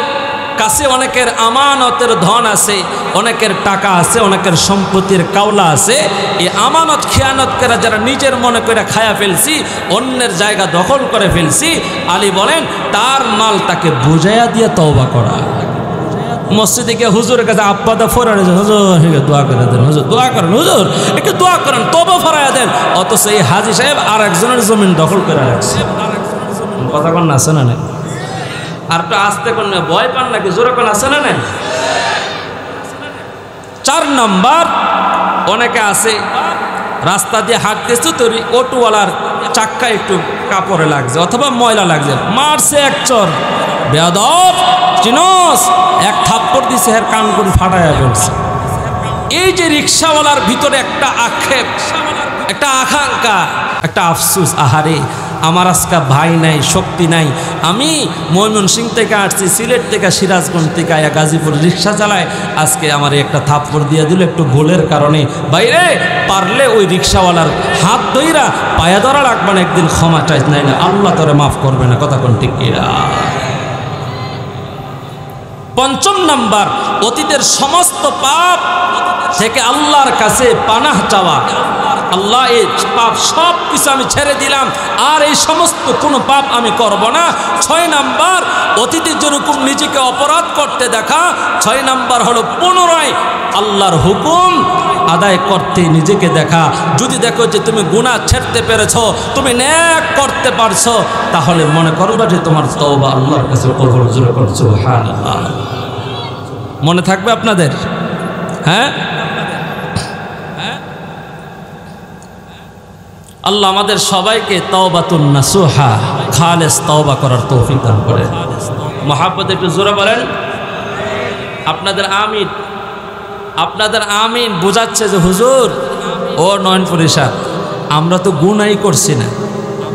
কাছে অনেকের আমানতের ধন আছে, অনেকের টাকা আছে, অনেকের সম্পত্তির কাওলা আছে। এই আমানত খেয়ানত করে যারা নিজের মনে করে খায়া ফেলছি, অন্যের জায়গা দখল করে ফেলছি, আলী বলেন তার মাল তাকে বুঝাইয়া দিয়ে তওবা করা। মসজিদে গিয়ে হুজুরের কাছে আব্বাদা ফরারে, হুজুর দোয়া করে দেন, হুজুর দোয়া করেন, হুজুর একটু দোয়া করেন, তওবা ফরাইয়া দেন। অথচ এই হাজী সাহেব আর একজনের জমিন দখল করে রাখছে। কথা কোন আছে না নাই? আর একটু আস্তে কোন ভয় পান নাকি? জোরে কোন আছে না নাই? 4 নাম্বার, অনেকে আছে রাস্তা দিয়ে হাঁটতেছে, তো অটোওয়ালার চাক্কা একটু কাপড়ে লাগছে অথবা ময়লা লাগছে, মারছে এক চর, বেয়াদব চিনস, এক থাপ্পড় দিছে, এর কান কোন ফাটাইয়া ফেলছে। এই যে রিক্সাওয়ালার ভিতরে একটা আক্ষেপ, একটা আকাঙ্ক্ষা, একটা আফসোস, আহারে আমার আজকে ভাই নাই, শক্তি নাই, আমি ময়মনসিংহ থেকে আসছি, সিলেট থেকে, সিরাজগঞ্জ থেকে আয়া গাজীপুর রিক্সা চালায়, আজকে আমার একটা থাপ্পড় দিয়ে দিল একটু ভুলের কারণে। বাইরে পারলে ওই রিক্সাওয়ালার হাত ধইরা পায়া ধরা রাখবেন, একদিন ক্ষমা চাইছ নাই না আল্লাহ তোরে মাফ করবে না। কথা কোন ঠিক কিনা? 5 নাম্বার, অতীতের সমস্ত পাপ থেকে আল্লাহর কাছে পানাহ চাওয়া। আল্লাহ এই পাপ সব কিছু আমি ছেড়ে দিলাম, আর এই সমস্ত কোনো পাপ আমি করব না। 6 নাম্বার, অতীতে যেরকম নিজেকে অপরাধ করতে দেখা। 6 নাম্বার হলো পুনরায় আল্লাহর হুকুম আদায় করতে নিজেকে দেখা। যদি দেখো যে তুমি গুনাহ ছেড়তে পেরেছো, তুমি নেক করতে পারছো, তাহলে মনে করবা যে তোমার তওবা আল্লাহর কাছে কবুল করছো। সুবহানাল্লাহ। মনে থাকবে আপনাদের? হ্যাঁ, আল্লাহ আমাদের সবাইকে তওবাতুন নাসুহা, খালেস তওবা করার তৌফিক দান করে। মহাব্বত একটু জোরে বলেন আপনাদের আমিন। আপনাদের আমিন বোঝাচ্ছে যে হুজুর ও নয়নপুরি সাহেব, আমরা তো গুনাই করছি না,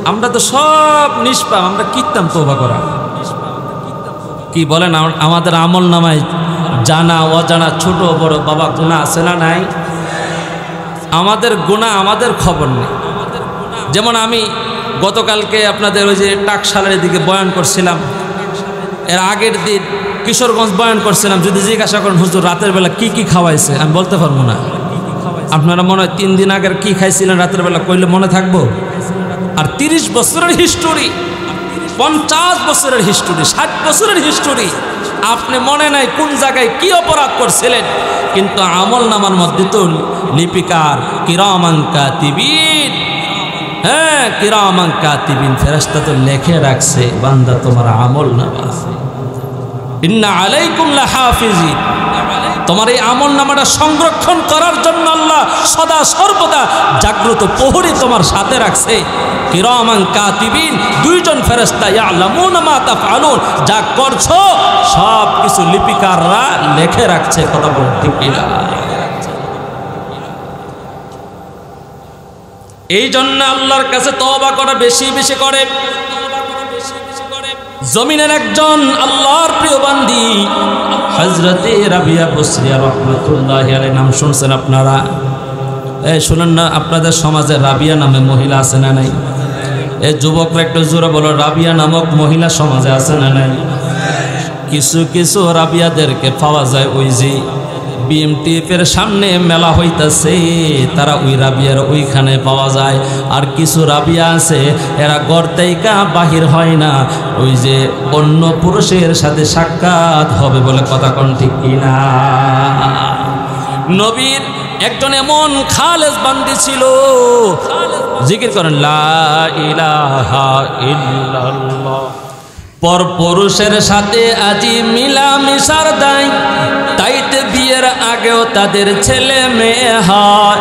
আমরা তো সব নিষ্পাপ, আমরা কিতাম তওবা করা। কি বলেন, আমাদের আমল নামায় জানা অজানা ছোট বড় বাবা গুনাহ আছে না নাই? আমাদের গুনাহ আমাদের খবর নেই। যেমন আমি গতকালকে আপনাদের ওই যে টাকশালের দিকে বয়ান করছিলাম, এর আগের দিন কিশোরগঞ্জ বয়ান করছিলাম। যদি জিজ্ঞাসা করেন হুজুর রাতের বেলা কি কি খাওয়াইছে, আমি বলতে পারবো না। আপনারা মনে হয় 3 দিন আগের কি খাইছিলেন রাতের বেলা কইলে মনে থাকবো? আর 30 বছরের হিস্টোরি, 50 বছরের হিস্টোরি, 60 বছরের হিস্টোরি, আপনি মনে নাই কোন জায়গায় কি অপরাধ করছিলেন, কিন্তু আমল নামার মধ্যে তো লিপিকার কিরামান কাতিবিন, হ্যাঁ কিরামান কাতিবিন ফেরেশতা তো লিখে রাখছে বান্দা তোমার আমল নামা, ইন্না আলাইকুম লাহাফিজিন, তোমার এই আমল নামাটা সংরক্ষণ করার জন্য আল্লাহ সদা সর্বদা জাগ্রত প্রহরী তোমার সাথে রাখছে। কিরামান কাতিবিন, 2 জন ফেরেশতা, ইয়ালামুনা মা তাফআলুন, যা করছো সব কিছু লিপিকাররা লিখে রাখছে। কথা বলতে কি না? এই জন্য আল্লাহর কাছে তওবা করা বেশি বেশি করে। জমিনের একজন আল্লাহর প্রিয় বান্দি হযরতে রাবিয়া বসরিয়া রাহমাতুল্লাহি আলাইহি, নাম শুনছেন আপনারা? শুনেন না, আপনাদের সমাজে রাবিয়া নামে মহিলা আছে না নাই? এই যুবকরা একটু জোরে বলো, রাবিয়া নামক মহিলা সমাজে আছে না নাই? কিছু কিছু রাবিয়াদেরকে পাওয়া যায় ওই যে বিএমটিএফের সামনে মেলা হইতাছে, তারা ওই রাবিয়ার ওইখানে পাওয়া যায়। আর কিছু রাবিয়া আছে এরা ঘর থেকে বাহির হয় না, ওই যে অন্য পুরুষের সাথে সাক্ষাৎ হবে বলে। কথা কোন ঠিক কিনা? নবীর একজন এমন খালেস বান্দি ছিল, জিকির করেন লা ইলাহা ইল্লাল্লাহ। পর পুরুষের সাথে আজি মিলামিশার দায়, তাইতে বিয়ের আগেও তাদের ছেলে মেয়ে হয়।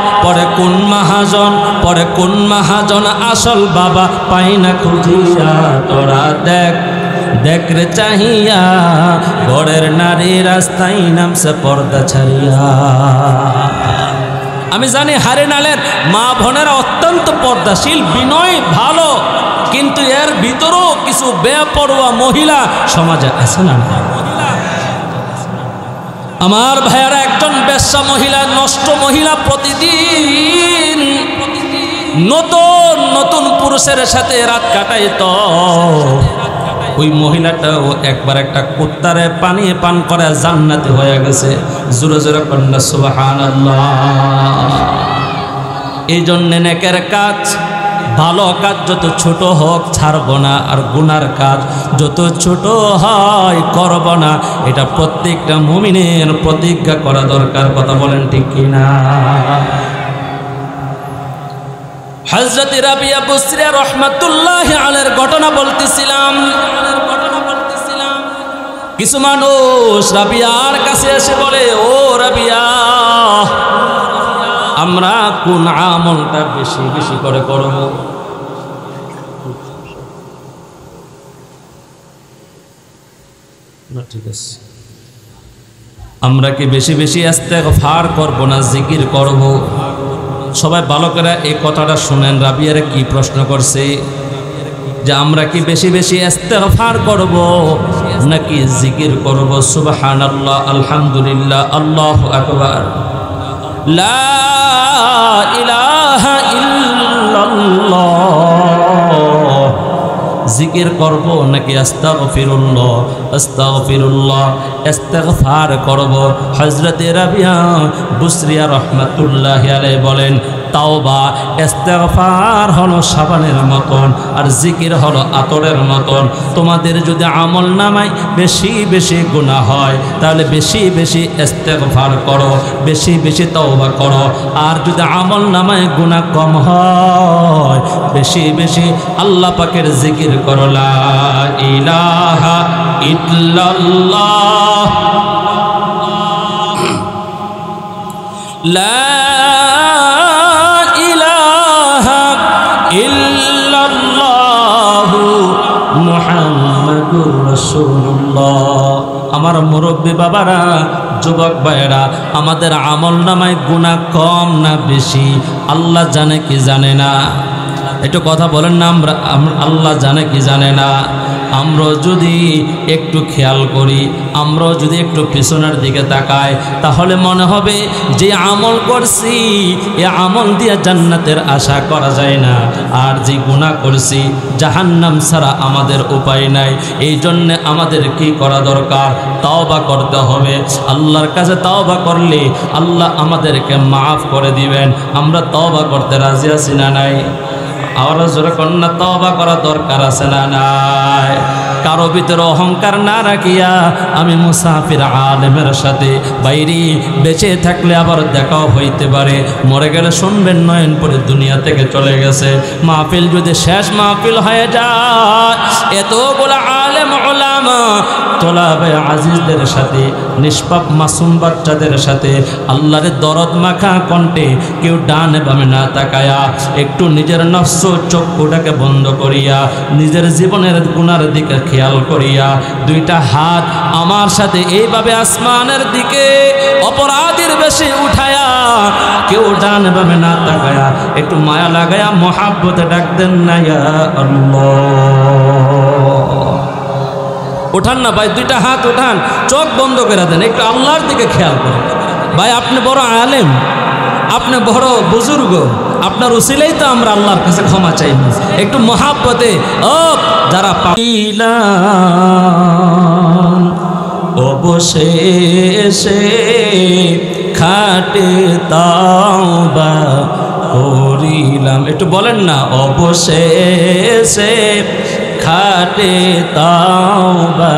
পরে কোন মাহাজন আসল বাবা পাই না খুঁজিয়া, তোরা দেখ দেখরে চাহিয়া ঘরের নারী রাস্তায় নামছে পর্দা ছাড়িয়া। আমি জানি হারেনালের মা বোনেরা অত্যন্ত পর্দাশীল, বিনয় ভালো, কিন্তু এর ভিতরেও কিছু বেপরোয়া মহিলা সমাজে আছে না? আমার ভাইয়ারা, একজন বেশ্যা মহিলা, নষ্ট মহিলা প্রতিদিন নতুন নতুন পুরুষের সাথে রাত কাটাইতো। ওই মহিলাটাও একবার একটা কুত্তারে পানি পান করে জান্নাতি হয়ে গেছে। জোরে জোরে কন্যা সুবহানাল্লাহ। এই জন্য নেকের কাজ, ভালো কাজ যত ছোট হোক ছাড়ব না, আর গুনার কাজ যত ছোট হয় করব না। এটা প্রত্যেকটা মুমিনের প্রতিজ্ঞা করা দরকার। কথা বলেন ঠিক কিনা? হযরত রাবিয়া বুসরি রাহমাতুল্লাহি আলাইহির ঘটনা বলতেছিলাম। কিছু মানুষ রাবিয়ার কাছে এসে বলে, ও রাবিয়া, আমরা কোন আমলটা বেশি বেশি করে করব? না, ঠিক আছে, আমরা কি বেশি বেশি ইস্তেগফার করব না জিকির করব? সবাই ভালো করে এই কথাটা শুনেন। রাবিয়ারে কি প্রশ্ন করছে, যে আমরা কি বেশি বেশি ইস্তেগফার করব নাকি জিকির করব? সুবহানাল্লাহ, আলহামদুলিল্লাহ, আল্লাহু আকবার, লা ইলাহা ইল্লাল্লাহ জিকির করব নাকি আস্তাগফিরুল্লাহ আস্তাগফিরুল্লাহ ইস্তেগফার করব? হযরত রাবিয়া বুসরিয়া রাহমাতুল্লাহি আলাইহি বলেন, তাওবা ইস্তেগফার হলো সাবানের মতন, আর জিকির হলো আতরের মতন। তোমাদের যদি আমল নামায় বেশি বেশি গুনাহ হয়, তাহলে বেশি বেশি ইস্তেগফার করো, বেশি বেশি তাওবা করো। আর যদি আমল নামায় গুনাহ কম হয়, বেশি বেশি আল্লাহ পাকের জিকির করো। লা ইলাহা ইল্লাল্লাহ, লা মুহাম্মাদুর রাসূলুল্লাহ। আমার মুরব্বী বাবারা, যুবক ভাইয়েরা, আমাদের আমল নামায় গুনাহ কম না বেশি আল্লাহ জানে কি জানে না? একটু কথা বলেন না, আমরা আল্লাহ জানে কি জানে না? আমরা যদি একটু খেয়াল করি, আমরা যদি একটু পিছনের দিকে তাকাই, তাহলে মনে হবে যে আমল করছি এ আমল দিয়ে জান্নাতের আশা করা যায় না, আর যে গুনাহ করছি জাহান্নাম ছাড়া আমাদের উপায় নাই। এই জন্যে আমাদের কি করা দরকার? তাওবা করতে হবে। আল্লাহর কাছে তাওবা করলে আল্লাহ আমাদেরকে মাফ করে দিবেন। আমরা তাওবা করতে রাজি আছি না নাই? আওয়াজ জোরে কন্যা, তওবা করা দরকার আছে না নাই? কারো ভিতরে অহংকার না রাখিয়া আমি মুসাফির আলেমের সাথে বাইরে বেঁচে থাকলে আবার দেখাও হইতে পারে, মরে গেলে শুনবেন নয়ন পরে দুনিয়া থেকে চলে গেছে। মাহফিল যদি শেষ মাহফিল হয়ে যায়, এতগুলো আলেম উলামা তোলাবে আজিজদের সাথে, নিষ্পাপ মাসুম বাচ্চাদের সাথে আল্লাহর দরদ মাখা কণ্ঠে কেউ ডানে বামে না তাকায়া একটু নিজের নফস চক্ষুটাকে বন্ধ করিয়া নিজের জীবনের গুনার দিকে খেয়াল করিয়া দুইটা হাত আমার সাথে এইভাবে আসমানের দিকে অপরাধীর বেশি উঠায়া কেউ ডানে বামে না তাকায়া একটু মায়া লাগায়া মহাব্বতে ডাক দেন না, ইয়া আল্লাহ। উঠান না ভাই, দুইটা হাত উঠান, চোখ বন্ধ করে দেন, একটু আল্লাহর দিকে খেয়াল করেন। ভাই আপনি বড় আলেম, আপনি বড় বুজুর্গ, আপনার উসিলেই তো আমরা আল্লাহর কাছে ক্ষমা চাই। একটু মহাব্বতে যারা পাইলাম অবশেষে খাটে তাওবা করিলাম, একটু বলেন না, অবশেষে খাটে তাওবা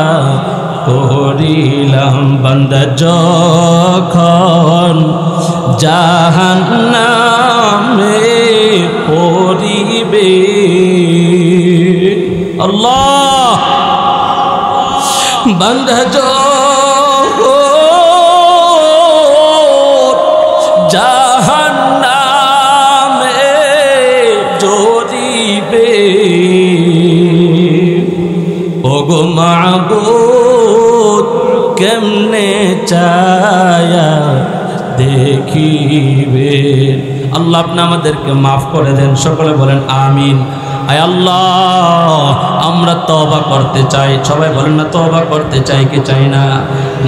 করিলাম, বান্দা যখন জাহান্নামে পড়িবে। আল্লাহ, বান্দা যখন জাহান্নামে জড়িবে, ওগো মা দেখিবেন। আল্লাহ আপনি আমাদেরকে মাফ করে দেন, সকলে বলেন আমিন। আয় আল্লাহ, আমরা তওবা করতে চাই, সবাই বলেন না তওবা করতে চাই কি চাই না?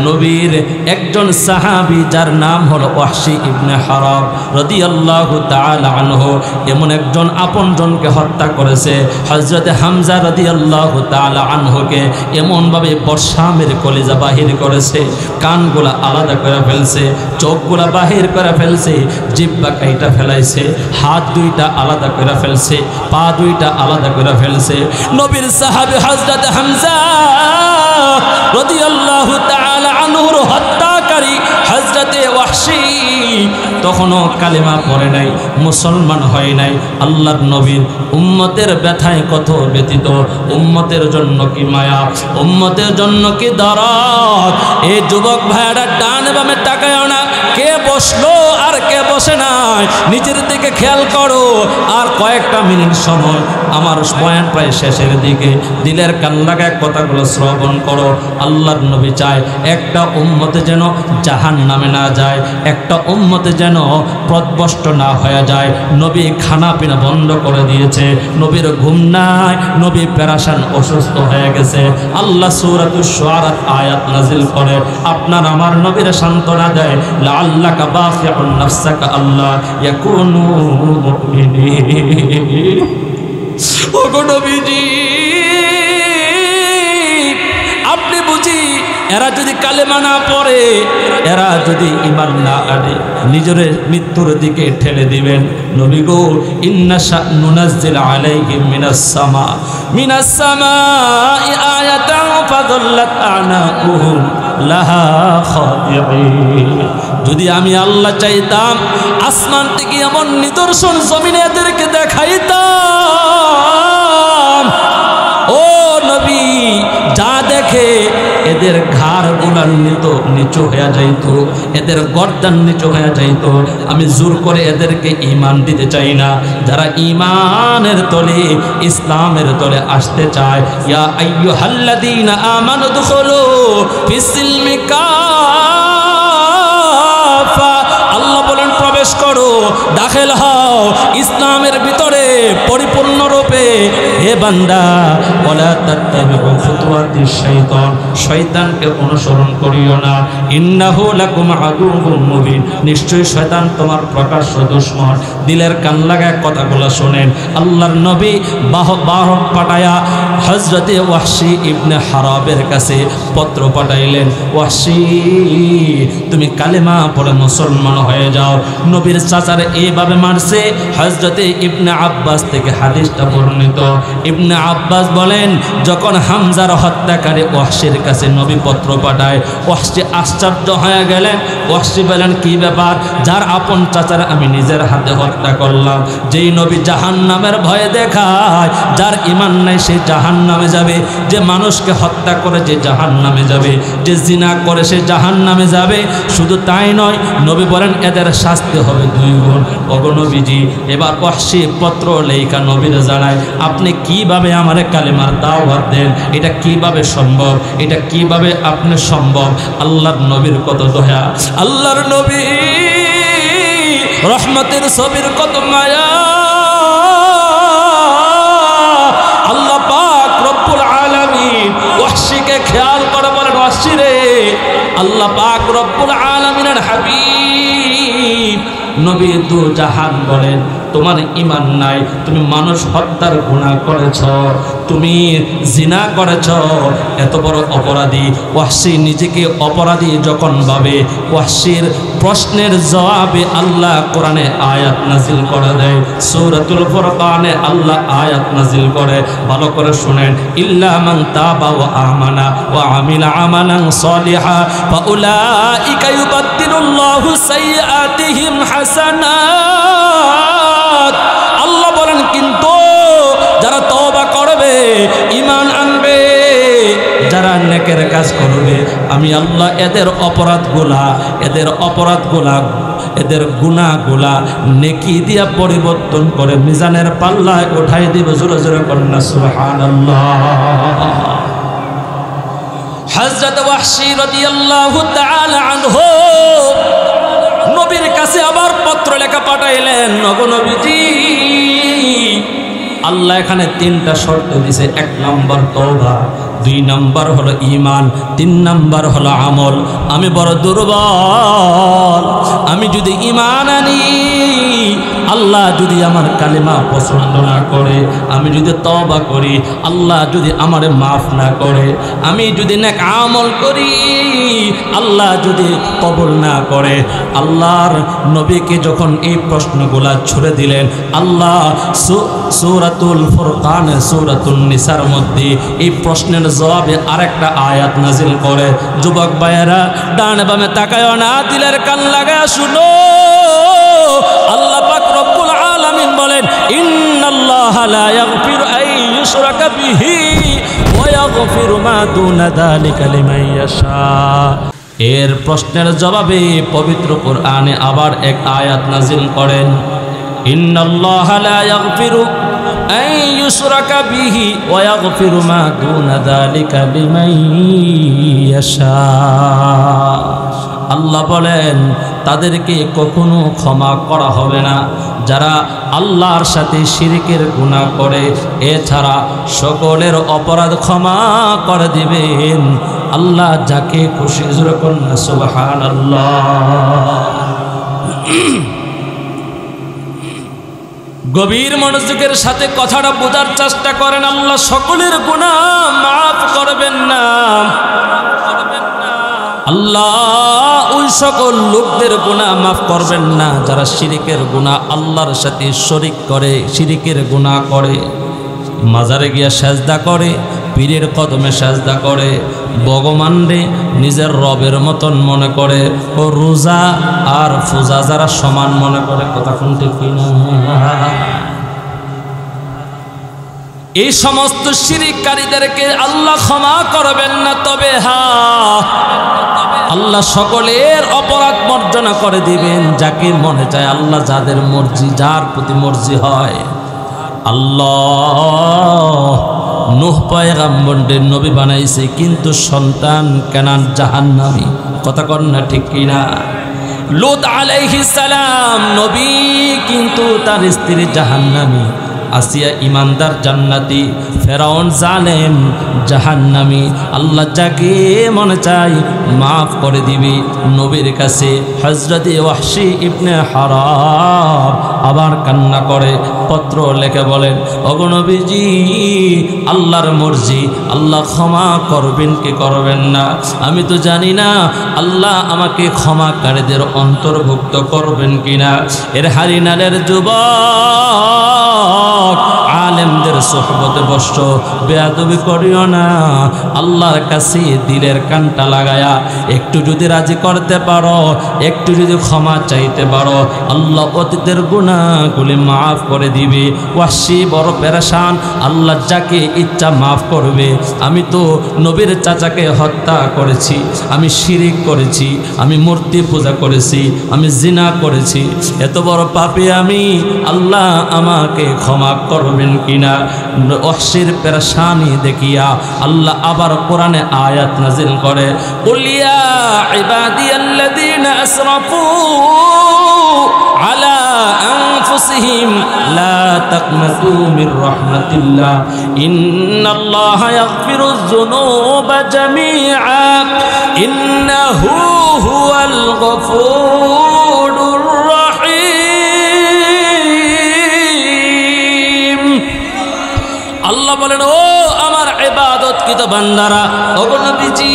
নবীর একজন সাহাবী যার নাম হলো ওয়াহশী ইবনে হারাব রাদিয়াল্লাহু তাআলা আনহু, এমন একজন আপনজনকে হত্যা করেছে। হযরতে হামজা রাদিয়াল্লাহু তাআলা আনহুকে এমনভাবে বর্ষা মেরে কলিজা বাহির করেছে, কানগুলা আলাদা করে ফেলছে, চোখগুলা বাহির করে ফেলছে, জিহ্বা কাইটা ফেলাইছে, হাত দুইটা আলাদা করে ফেলছে, পা দুইটা আলাদা করে ফেলছে। নবীর সাহাবী হযরতে হামজা রাদিয়াল্লাহু তাআলা আনহুর হত্যাকারী হযরতে ওয়াহশী তখনও কালেমা পড়ে নাই, মুসলমান হয় নাই। আল্লাহর নবীর উম্মতের ব্যথায় কত ব্যথিত, উম্মতের জন্য কি মায়া, উম্মতের জন্য কি দরদ। এই যুবক ভাইয়ারা ডান বামে তাকায়ও না, কে বসলো আর কে বসে নাই, নিজের দিকে খেয়াল করো। আর কয়েকটা মিনিট সময়, আমার বয়ান প্রায় শেষের দিকে, দিলের কান লাগায় কথাগুলো শ্রবণ করো। আল্লাহর নবী চায় একটা উম্মতে যেন জাহান্নামে না যায়, একটা উম্মতে যেন পথভ্রষ্ট না হয়ে যায়। নবী খানা পিনা বন্ধ করে দিয়েছে, নবীর ঘুম নাই, নবী পেরেশান অসুস্থ হয়ে গেছে। আল্লাহ সূরাতুশ শুআরা আয়াত নাজিল করে আপনার আমার নবীর সান্ত্বনা দেয়, লাআল্লাকা বাখিউন নাফসাকা আল্লাহ ইয়াকুনু মুমিনিন। ওগো নবীজি, আপনি বুঝি এরা যদি কালেমা না পড়ে, এরা যদি ঈমান না আনে, নিজের মৃত্যুর দিকে ঠেলে দিবেন। নবী গো, ইন্না নুনাজ্জিল আলাইহিম মিনাস সামাই আয়াতান ফাযাল্লাত আনাকুহুম লাহা খাদিঈন। যদি আমি আল্লাহ চাইতাম, আসমান থেকে এমন নিদর্শন জমিনে এদেরকে দেখাইতাম, ও নবী, যা দেখে এদের ঘাড় গুলার নিচু হয়ে যাইত, এদের গর্দান নিচু হয়ে যাইত। আমি জোর করে এদেরকে ঈমান দিতে চাই না। যারা ঈমানের তলে, ইসলামের তলে আসতে চায়, ইয়া আইয়ুহাল্লাযীনা আমানু দুখুলু ফিস-সিলমি কাফা, আল্লাহ বলেন প্রবেশ করো, দাখিল হও ইসলামের ভিতরে পরিপূর্ণরূপে। হে বান্দা, ওয়ালা তাত্তাবিউ খুতুওয়াতিশ শাইতান, শয়তানকে অনুসরণ করিও না। ইন্নাহু লাকুম আদুউম মুবিন, নিশ্চয়ই শয়তান তোমার প্রকাশ্য দুশমন। দিলের কান লাগায় কথাগুলো শুনেন। আল্লাহর নবী বাহক পাঠায়া হযরতে ওয়াহশী ইবনে হারাবের কাছে পত্র পাঠাইলেন, ওয়াহশী তুমি কালেমা পড়ে মুসলমান হয়ে যাও। নবীর চাচারে এইভাবে মারছে। হযরতে ইবনে আব্বাস থেকে হাদিসটা বর্ণিত। ইবনে আব্বাস বলেন, যখন হামজার হত্যাকারী ওয়াহশীর কাছে নবী পত্র পাঠায়, ওয়াহশী আশ্চর্য হয়ে গেলেন। ওয়াহশী বলেন, কি ব্যাপার? যার আপন চাচারা আমি নিজের হাতে হত্যা করলাম। যেই নবী জাহান্নামের ভয়ে দেখায়, যার ঈমান নাই সে জাহান্নামে যাবে, যে মানুষকে হত্যা করে যে জাহান্নামে যাবে, যে জিনা করে সে জাহান্নামে যাবে। শুধু তাই নয়, নবী বলেন এদের শাস্তি হবে 2 গুণ। ওগো নবীজি, এবার ওয়াহশী পত্র লেখা নবীর জানায়, আপনি কিভাবে আমারে কালেমার দাওয়াত দেন? এটা কিভাবে সম্ভব? এটা কিভাবে আপনি সম্ভব? আল্লাহর নবীর কত দয়া, আল্লাহর নবী রহমতের ছবির কত মায়া। আল্লাহ পাক রব্বুল আলামিন ওয়াহশীকে খেয়াল করে বলেন, ওয়াহশী রে, আল্লাহ পাক রব্বুল আলামিনের হাবিব নবী দু জাহান বলেন, তোমার ঈমান নাই, তুমি মানুষ হত্যার গুনাহ করেছ, তুমি জিনা করেছ, এত বড় অপরাধী। ওয়াহশী নিজেকে অপরাধী যখন ভাবে, ওয়াহশীর প্রশ্নের জবাবে আল্লাহ কোরআনে আয়াত নাজিল করে দেয়। সূরাতুল ফুরকানে আল্লাহ আয়াত নাজিল করে, ভালো করে শুনেন, ইল্লা মান তাবা ওয়া আমানা ওয়া আমিলা আমালান সালিহা ফাউলাইকা ইউবাদদিলুল্লাহু সাইয়্যাতিহিম হাসানাত। আল্লাহ বলেন, কিন্তু যারা তওবা করবে, ঈমান আনবে, যারা নেকের কাজ করবে, আমি আল্লাহ এদের অপরাধগুলা, এদের গুনাহগুলা নেকি দিয়া পরিবর্তন করে মিজানের পাল্লায় উঠাই দিব। জোরে জোরে কন্যা সুবহানাল্লাহ। হযরত ওয়াহশী রাদিয়াল্লাহু তাআলা আনহু নবীর কাছে আবার পত্র লেখা পাঠাইলেন, ওগো নবীজি, আল্লাহ এখানে 3টা শর্ত দিয়েছে। 1 নম্বর তওবা, 2 নম্বর হলো ঈমান, 3 নম্বর হলো আমল। আমি বড় দুর্বল, আমি যদি ঈমান আনি, আল্লাহ যদি আমার কালিমা পছন্দ না করে, আমি যদি তওবা করি, আল্লাহ যদি আমারে মাফ না করে, আমি যদি নেক আমল করি, আল্লাহ যদি কবুল না করে। আল্লাহর নবীকে যখন এই প্রশ্নগুলা ছুড়ে দিলেন, আল্লাহ সূরাতুল ফুরকান সূরাতুন নিসার মধ্যে এই প্রশ্নের জবাবে আরেকটা আয়াত নাজিল করে। যুবক ভাইয়েরা, ডানে বামে তাকায়ও না, দিলের কান লাগায় শুনো। আল্লাহ পাক রব্বুল আলামিন বলেন, ইন্নাল্লাহা লা ইয়াগফিরু আন ইউশরাকা বিহি ওয়া ইয়াগফিরু মা দুনা যালিকা লিমান ইয়াশা। এর প্রশ্নের জবাবে পবিত্র কোরআনে আবার এক আয়াত নাজিল করেন, ইন্নাল্লাহা লা ইয়াগফিরু আন ইউশরাকা বিহি ওয়া ইয়াগফিরু মা দুনা যালিকা লিমান ইয়াশা। আল্লাহ বলেন, তাদেরকে কখনো ক্ষমা করা হবে না যারা আল্লাহর সাথে শিরকের গুনাহ করে, এছাড়া সকলের অপরাধ ক্ষমা করে দিবেন আল্লাহ যাকে খুশি। জোরে বলুন না সুবহানাল্লাহ। গভীর মনোযোগের সাথে কথাটা বোঝার চেষ্টা করেন। আল্লাহ সকলের গুনাহ মাফ করবেন না। আল্লাহ ওই সকল লোকদের গুনাহ মাফ করবেন না যারা শিরকের গুনাহ আল্লাহর সাথে শরীক করে, শিরকের গুনাহ করে, মাজারে গিয়া সেজদা করে, পীরের কদমে সেজদা করে, ভগবানরে নিজের রবের মতন মনে করে, ও রোজা আর পূজা যারা সমান মনে করে। কথা শুনতে কিনা? এই সমস্ত শিরককারীদেরকে আল্লাহ ক্ষমা করবেন না। তবে হ্যাঁ, আল্লাহ সকলের অপরাধ মার্জনা করে দিবেন যাকে মনে চায়। আল্লাহ যাদের মর্জি, যার প্রতি মর্জি হয়। আল্লাহ নূহ পয়গম্বরের নবী বানাইছে, কিন্তু সন্তান কেনান জাহান্নামী। কথা কন না ঠিক কিনা? লূত আলাইহিস সালাম নবী, কিন্তু তার স্ত্রী জাহান্নামী। আসিয়া ইমানদার জান্নাতি, ফেরাউন জালেম জাহান্নামী। আল্লাহ যাকে মনে চাই মাফ করে দিবি। নবীর কাছে হযরতে ওয়াহশী ইবনে হারাব আবার কান্না করে পত্র লেখে বলেন, ওগো নবীজি, আল্লাহর মর্জি, আল্লাহ ক্ষমা করবেন কি করবেন না আমি তো জানি না। আল্লাহ আমাকে ক্ষমাকারীদের অন্তর্ভুক্ত করবেন কিনা। এর হারিনালের যুবক, আলেমদের সোহবতে বসো, বেয়াদবি করিও না। আল্লাহর কাছে দিলের কানটা লাগায়া একটু যদি রাজি করতে পারো, একটু যদি ক্ষমা চাইতে পারো, আল্লাহ অতীতের গুনাহগুলি মাফ করে দিবে। ওয়াহশী বড় পেরেশান, আল্লাহ যাকে ইচ্ছা মাফ করবে। আমি তো নবীর চাচাকে হত্যা করেছি, আমি শিরিক করেছি, আমি মূর্তি পূজা করেছি, আমি জিনা করেছি, এত বড় পাপী আমি, আল্লাহ আমাকে ক্ষমা করবেন কিনা। ওয়াহশীর পেরেশানি দেখিয়া আল্লাহ আবার কোরআনে আয়াত নাজিল করে, কুল ইয়া ইবাদিয়াল্লাযীনা আসরাফু আলা আনফুসিহিম লা তাকনাতু মির রাহমাতিল্লাহ ইন্নাল্লাহা ইয়াগফিরুয যুনুবা জামিআ ইন্নাহু হুয়াল গফুরুর রহিম। আল্লাহ বলেন, ও আমার ইবাদতকৃত বান্দারা, ওগো নবীজি,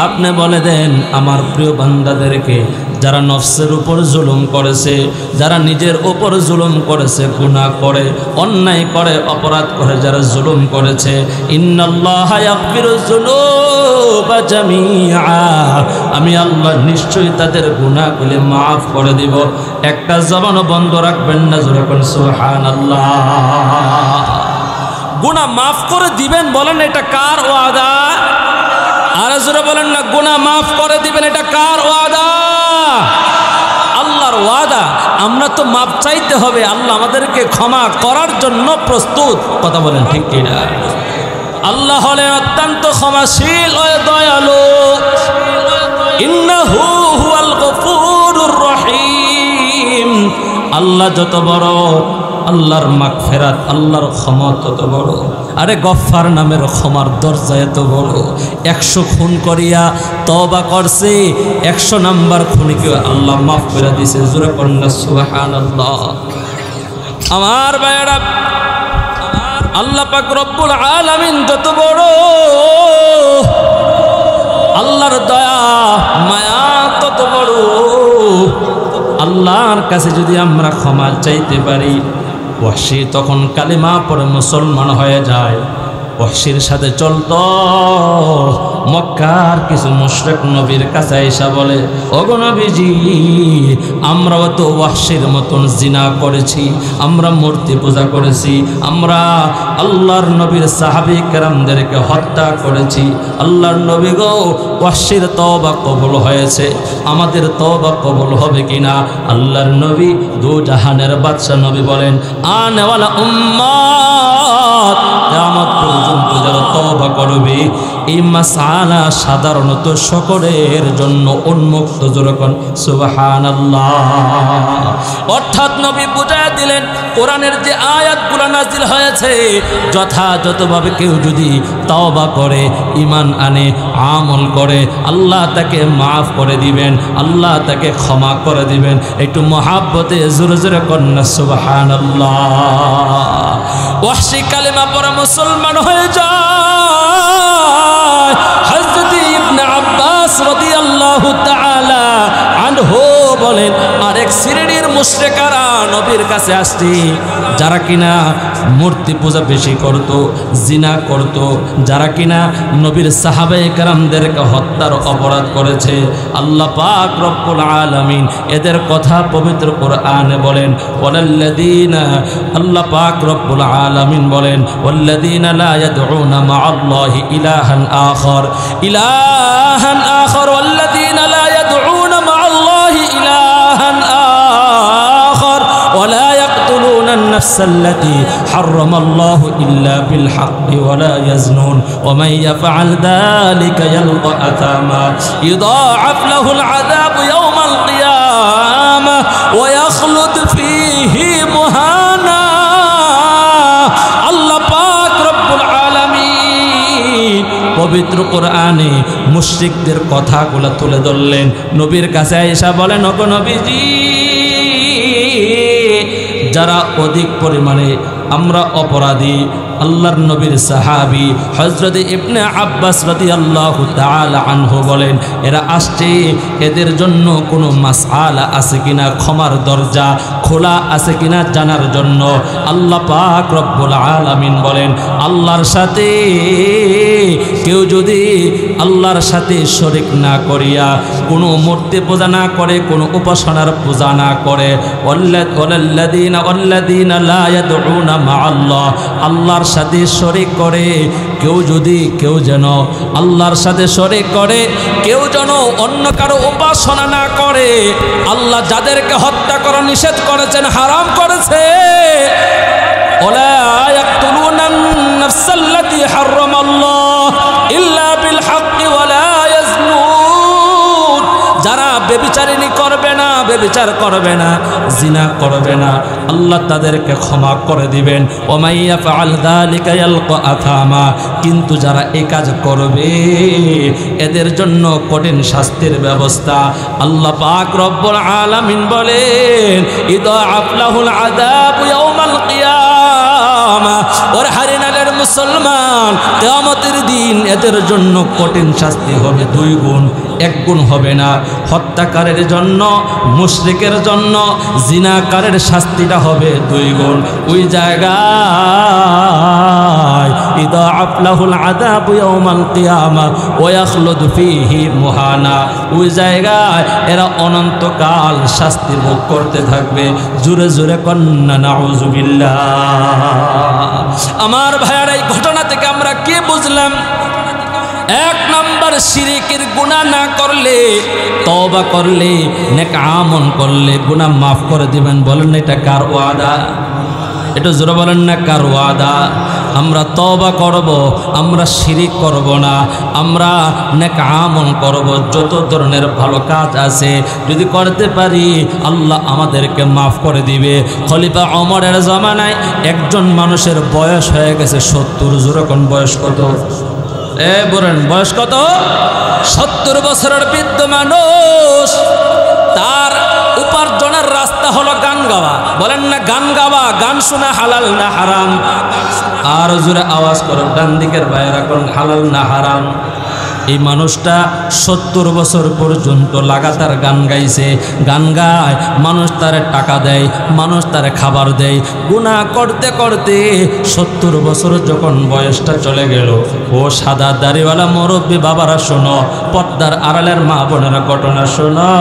আপনি বলে দেন আমার প্রিয় বান্দাদেরকে, যারা নফসের উপর জুলুম করেছে, যারা নিজের উপর জুলুম করেছে, গুনাহ করে, অন্যায় করে, অপরাধ করে, যারা জুলুম করেছে, ইন্নাল্লাহা ইয়াগফিরুয যুনুবা জামিআ, আমি আল্লাহ নিশ্চয়ই তাদের গুনাহগুলি মাফ করে দিব। একটা জবানও বন্ধ রাখবেন না। জোরে বলেন সুবহানাল্লাহ। গুনাহ মাফ করে দিবেন, বলেন এটা কার ওয়াদা? আর জোরে বলেন না, গুনাহ মাফ করে দিবেন, এটা কার ওয়াদা? আল্লাহর ওয়াদা। আমরা তো মাপ চাইতে হবে, আল্লাহ আমাদেরকে ক্ষমা করার জন্য প্রস্তুত। কথা বলেন ঠিক কিনা? আল্লাহ হলেন অত্যন্ত ক্ষমাশীল ও দয়ালু। ইন্নাহু হুয়াল গফুরুর রহিম। আল্লাহ যত বড়, আল্লাহর মাগফিরাত, আল্লাহর ক্ষমা তত বড়। আরে গফফার নামের ক্ষমার দরজা এত বড়। 100 খুন করিয়া তওবা করছে, 100 নাম্বার খুনিকে আল্লাহ মাফ করে দিয়েছে। জোরে কন্যা সুবহানাল্লাহ। আমার ভাইরা, আল্লাহ পাক রব্বুল আলামিন যত বড়, আল্লাহর দয়া মায়া তত বড়। আল্লাহর কাছে যদি আমরা ক্ষমা চাইতে পারি, ওয়াহশী তখন কালিমা পড়ে মুসলমান হয়ে যায়। ওয়াহশীর সাথে চলতো মক্কার কিছু মুশরিক নবীর কাছে এসে বলে, ওগো নবীজি, আমরাও তো ওয়াহশীর মতন জিনা করেছি, আমরা মূর্তি পূজা করেছি, আমরা আল্লাহর নবীর সাহাবী কেরামদেরকে হত্যা করেছি। আল্লাহর নবী গো, ওয়াহশীর তওবা কবুল হয়েছে, আমাদের তওবা কবুল হবে কিনা? আল্লাহর নবী দু জাহানের বাদশা নবী বলেন, আনেওয়ালা উম্মত কিয়ামত পর্যন্ত যারা তওবা করবে, এই মাসআলা সাধারণত সকলের জন্য উন্মুক্ত। যখন সুবহানাল্লাহ। অর্থাৎ নবী বুঝায়া দিলেন, কোরআনের যে আয়াতগুলো নাজিল হয়েছে, যথাযথভাবে কেউ যদি তওবা করে, ঈমান আনে, আমল করে, আল্লাহ তাকে মাফ করে দিবেন, আল্লাহ তাকে ক্ষমা করে দিবেন। একটু মহাব্বতে জোরে জোরে কন্যা সুবহানাল্লাহ। ওয়াহশী কালিমা পড়ে মুসলমান হয়ে যায়। হযরত ইবনে আব্বাস রাদিয়াল্লাহু তাআলা আনহু বলেন, আরেক শ্রেণীর মুশরিকরা নবীর কাছে আসছে, যারা কিনা মূর্তি পূজা বেশি করত, জিনা করত, যারা কিনা নবীর সাহাবায়ে কেরামদেরকে হত্যার অপরাধ করেছে। আল্লাহ পাক রব্বুল আলামিন এদের কথা পবিত্র কোরআনে বলেন, ওয়াল্লাযীনা, আল্লাহ পাক রব্বুল আলামিন বলেন, ওয়াল্লাযীনা লা ইয়াদউনা মা'আল্লাহি ইলাহান আখার, ইলাহান আখার, ওয়াল্লাযীনা লা ইয়াদউনা মা'আল্লাহি ইলাহান আখার, ওয়া লা ইয়াকতুলুনা النفس التي حرم الله إلا بالحق ولا يزنون ومن يفعل ذلك يلقى أثاما يضاعف له العذاب يوم القيامة ويخلد فيه مهانا। الله পাক রব্বুল আলামিন পবিত্র কোরআনে মুশরিকদের কথাগুলো তুলে ধরলেন। নবীর কাছে আয়েশা বলেন, ওগো নবীজি, যারা অধিক পরিমাণে আমরা অপরাধী, আল্লাহর নবীর সাহাবী হযরত ইবনে আব্বাস রাদিয়াল্লাহু তাআলা আনহু বলেন, এরা আসছে, এদের জন্য কোনো মাসআলা আছে কিনা, ক্ষমার দরজা খোলা আছে কিনা জানার জন্য আল্লাহ পাক রব্বুল আলামিন বলেন, আল্লাহর সাথে কেউ যদি আল্লাহর সাথে শরীক না করিয়া, কোনো মূর্তি পূজা না করে, কোনো উপাসনার পূজা না করে, ওয়াল্লাযীনা লা ইয়াদউনা মা'আল্লাহ, আল্লাহর সাথে শরীক করে, কেউ যেন আল্লাহর সাথে শরীক করে, কেউ যেন অন্য কারো উপাসনা না করে। আল্লাহ যাদেরকে হত্যা করা নিষেধ করেছেন, হারাম করেছে, ওয়ালা ইয়াকতুলুনান নাফসাল্লাতী হারামাল্লাহ ইল্লা বিল হাক্কি ওয়ালা ইয়াজনুন, যারা ব্যভিচারিণী করবে না, ব্যভিচার করবে না, জিনা করবে না, আল্লাহ তাদেরকে ক্ষমা করে দিবেন। ওমাই ইয়াফআল যালিকা ইয়ালকা আথামা, কিন্তু যারা এই কাজ করবে এদের জন্য কঠিন শাস্তির ব্যবস্থা। আল্লাহ পাক রব্বুল আলামিন বলেন, ইদাআফ লাহুল আযাব ইয়াউমাল কিয়ামা, ওর হারিনালের মুসলমান, কিয়ামতের দিন এদের জন্য কঠিন শাস্তি হবে 2 গুণ, 1 গুণ হবে না। হত্যাকারের জন্য, মুশরিকের জন্য, জিনাকারের শাস্তিটা হবে 2 গুণ। ওই জায়গায় ইদাআফ লাহুল আযাব ইয়াউমাল কিয়ামা ওয়া ইয়াখলুদু ফীহি মুহানা, ওই জায়গায় এরা অনন্তকাল শাস্তি ভোগ করতে থাকবে। জোরে জোরে কন্না নাউযুবিল্লাহ। আমার ভাইয়েরা, এই ঘটনা থেকে আমরা কি বুঝলাম? 1 নম্বর, শিরকের গুনাহ না করলে, তওবা করলে, নেক আমল করলে গুনাহ মাফ করে দিবেন। বলেন এটা কার ওয়াদা? এটা জোরে বলেন না, কার ওয়াদা? আমরা তওবা করব, আমরা শিরিক করব না, আমরা নেক আমল করব। যত ধরনের ভালো কাজ আছে যদি করতে পারি আল্লাহ আমাদেরকে মাফ করে দিবে। খলিফা ওমরের জামানায় একজন মানুষের বয়স হয়ে গেছে 70। যখন বয়স কত? বলেন বয়স কত? 70 বছরের বৃদ্ধ মানুষ। তার উপার্জনের রাস্তা হলো গান গাওয়া। বলেন না গান গাওয়া, গান শোনা হালাল না হারাম? আর জোরে আওয়াজ করো, ডান দিকের ভাইয়েরা কোন হালাল না হারাম? এই মানুষটা 70 বছর পর্যন্ত লাগাতার গান গাইছে। গান গায়, মানুষ তারে টাকা দেয়, মানুষ তারে খাবার দেয়। গুনাহ করতে করতে 70 বছর যখন বয়সটা চলে গেল, ও সাদা দাড়িওয়ালা মুরব্বী বাবারা শোনো, পর্দার আড়ালের মা বোনেরা ঘটনা শোনো।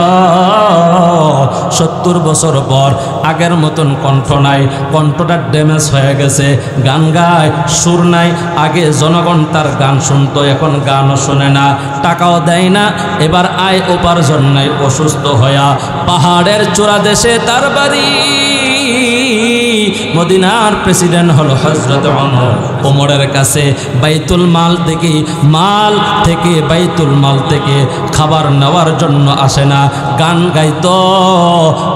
70 বছর পর আগের মতন কণ্ঠ নাই, কণ্ঠটা ড্যামেজ হয়ে গেছে। গান গায়, সুর নাই। আগে জনগণ তার গান শুনতো, এখন গানও শোনে না, টাকাও দেয় না। এবার আয় উপার্জন নাই, অসুস্থ হইয়া পাহাড়ের চূড়া দেশে তার বাড়ি। মদিনার প্রেসিডেন্ট হলো হযরত ওমর। ওমরের কাছে বাইতুল মাল থেকে খাবার নেওয়ার জন্য আসে না, গান গাইতো।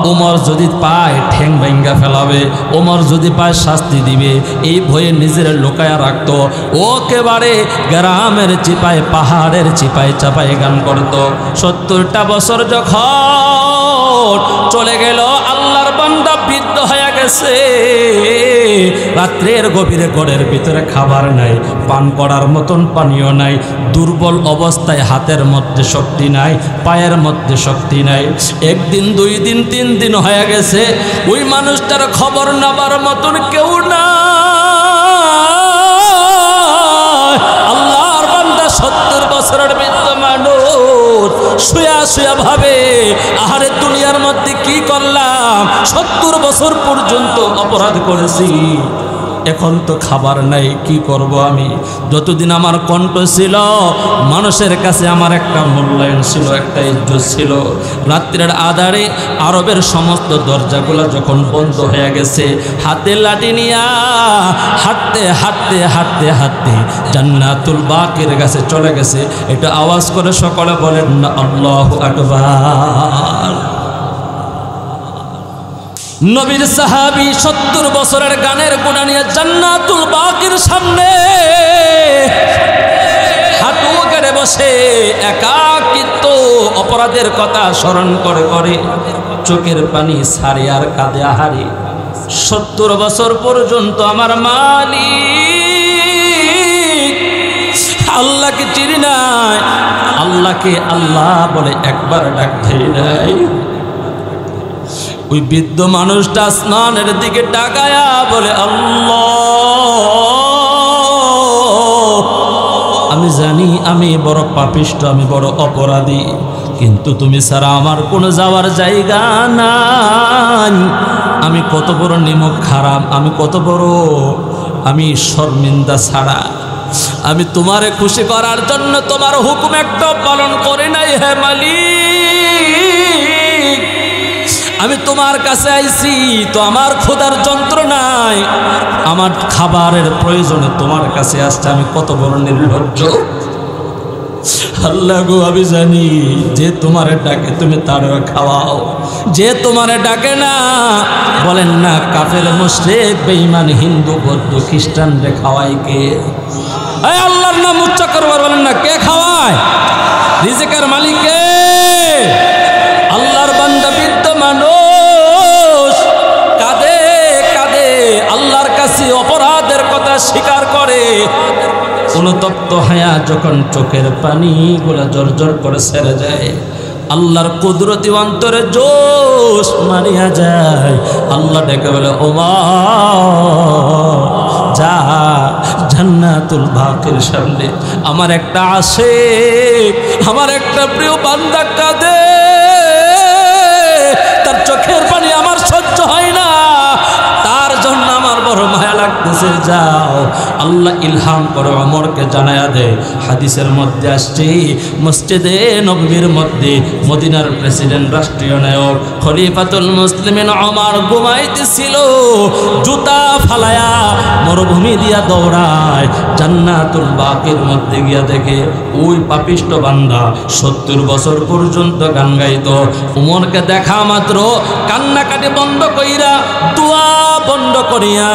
ওমর যদি পায় ঠ্যাং ভাঙ্গা ফেলাবে, ওমর যদি পায় শাস্তি দিবে, এই ভয়ে নিজের লুকায়া রাখতো। ওকেবারে গ্রামের চিপায়, পাহাড়ের চিপায় চাপায় গান করত। 70টা বছর যখন চলে গেল, আল্লাহর বান্দা বৃদ্ধ হয়ে গেছে। রাত্রের গভীরে ঘরের ভিতরে খাবার নাই, পান করার মতন পানীয় নাই, দুর্বল অবস্থায়, হাতের মধ্যে শক্তি নাই, পায়ের মধ্যে শক্তি নাই। 1 দিন 2 দিন 3 দিন হয়ে গেছে, ওই মানুষটার খবর নেবার মতন কেউ না। আল্লাহর বান্দা 70 বছরের বৃদ্ধ মানুষ শুয়া শুয়া ভাবে, আহারে দুনিয়ার মধ্যে কি করলাম? 70 বছর পর্যন্ত অপরাধ করেছি, এখন তো খাবার নাই, কি করব আমি? যতদিন আমার কণ্ঠ ছিল, মানুষের কাছে আমার একটা মূল্যায়ন ছিল, একটা ইজ্জত ছিল। রাত্রের আধারে আরবের সমস্ত দরজাগুলো যখন বন্ধ হয়ে গেছে, হাতে লাঠি নিয়া হাঁটতে হাঁটতে হাঁটতে হাঁটতে জান্নাতুল বাকির কাছে চলে গেছে। এটা আওয়াজ করে সকলে বলেন না আল্লাহু আকবার। নবীর সাহাবী 70 বছরের গানের গুণা নিয়ে জান্নাতুল বাকির সামনে হাঁটু গেড়ে বসে একাকিত্ব অপরাধের কথা স্মরণ করে করে চোখের পানি ছাড়ে আর কাঁদে। আহারে 70 বছর পর্যন্ত আমার মালিক আল্লাহকে চিনি নাই, আল্লাহকে আল্লাহ বলে একবার ডাক দেই নাই। ওই বৃদ্ধ মানুষটা আসমানের দিকে তাকায়া বলে, আল্লাহ, আমি জানি আমি বড় পাপিষ্ঠ, আমি বড় অপরাধী, কিন্তু তুমি ছাড়া আমার কোনো যাওয়ার জায়গা নাই। আমি কত বড় নিমক খারাপ, আমি কত বড়, আমি শর্মিন্দা ছাড়া। আমি তোমারে খুশি করার জন্য তোমার হুকুম একটা পালন করে নাই। হে মালিক, আমি তোমার কাছে আইছি তো আমার খোদার যন্ত্রণায়, আমার খাবারের প্রয়োজনে তোমার কাছে আসছে। আমি কত বড় নির্লজ্জ। আল্লাহ গো, আমি জানি যে তোমারে ডাকে তুমি তারে খাওয়াও, যে তোমারে ডাকে না, বলেন না কাফের মুশরিক বেঈমান হিন্দু বৌদ্ধ খ্রিস্টানরে খাওয়াই কে? এই আল্লাহর নাম উচ্চ করবার, বলেন না কে খাওয়ায়? রিজিকের মালিক কে? আল্লাহর বান্দা বৃদ্ধ মানুষ কাঁদে কাঁদে আল্লাহর কাছে অপরাধের কথা স্বীকার করে। অনুতপ্ত হয়া যখন চোখের পানিগুলো জর্জর করে ছেড়ে যায়, আল্লাহর কুদরতি অন্তরে জোশ মারিয়া যায়। আল্লাহ ডেকে বলে, ওমর যা জান্নাতুল বাকির সামনে আমার একটা আশিক, আমার একটা প্রিয় বান্দা কাঁদে, তার চোখের পানি আমার সহ্য হয় না, তার জন্য আমার বড় মায়া লাগতেছে। যাও আল্লাহ ইলহাম করে ওমরকে জানায়া দেয়। হাদিসের মধ্যে আসছে মসজিদে নববীর মধ্যে মদিনার প্রেসিডেন্ট রাষ্ট্রীয় নায়ক খলিফাতুল মুসলিমিন ওমর ঘুমাইতেছিল, জুতা ফালায়া মরুভূমি দিয়া দৌড়ায়, জান্নাতুল বাকির মধ্যে গিয়া দেখে ওই পাপিষ্ট বান্দা 70 বছর পর্যন্ত গান গাইতো। উমরকে দেখা মাত্র কান্নাকাটি বন্ধ কইরা দোয়া বন্ধ করিয়া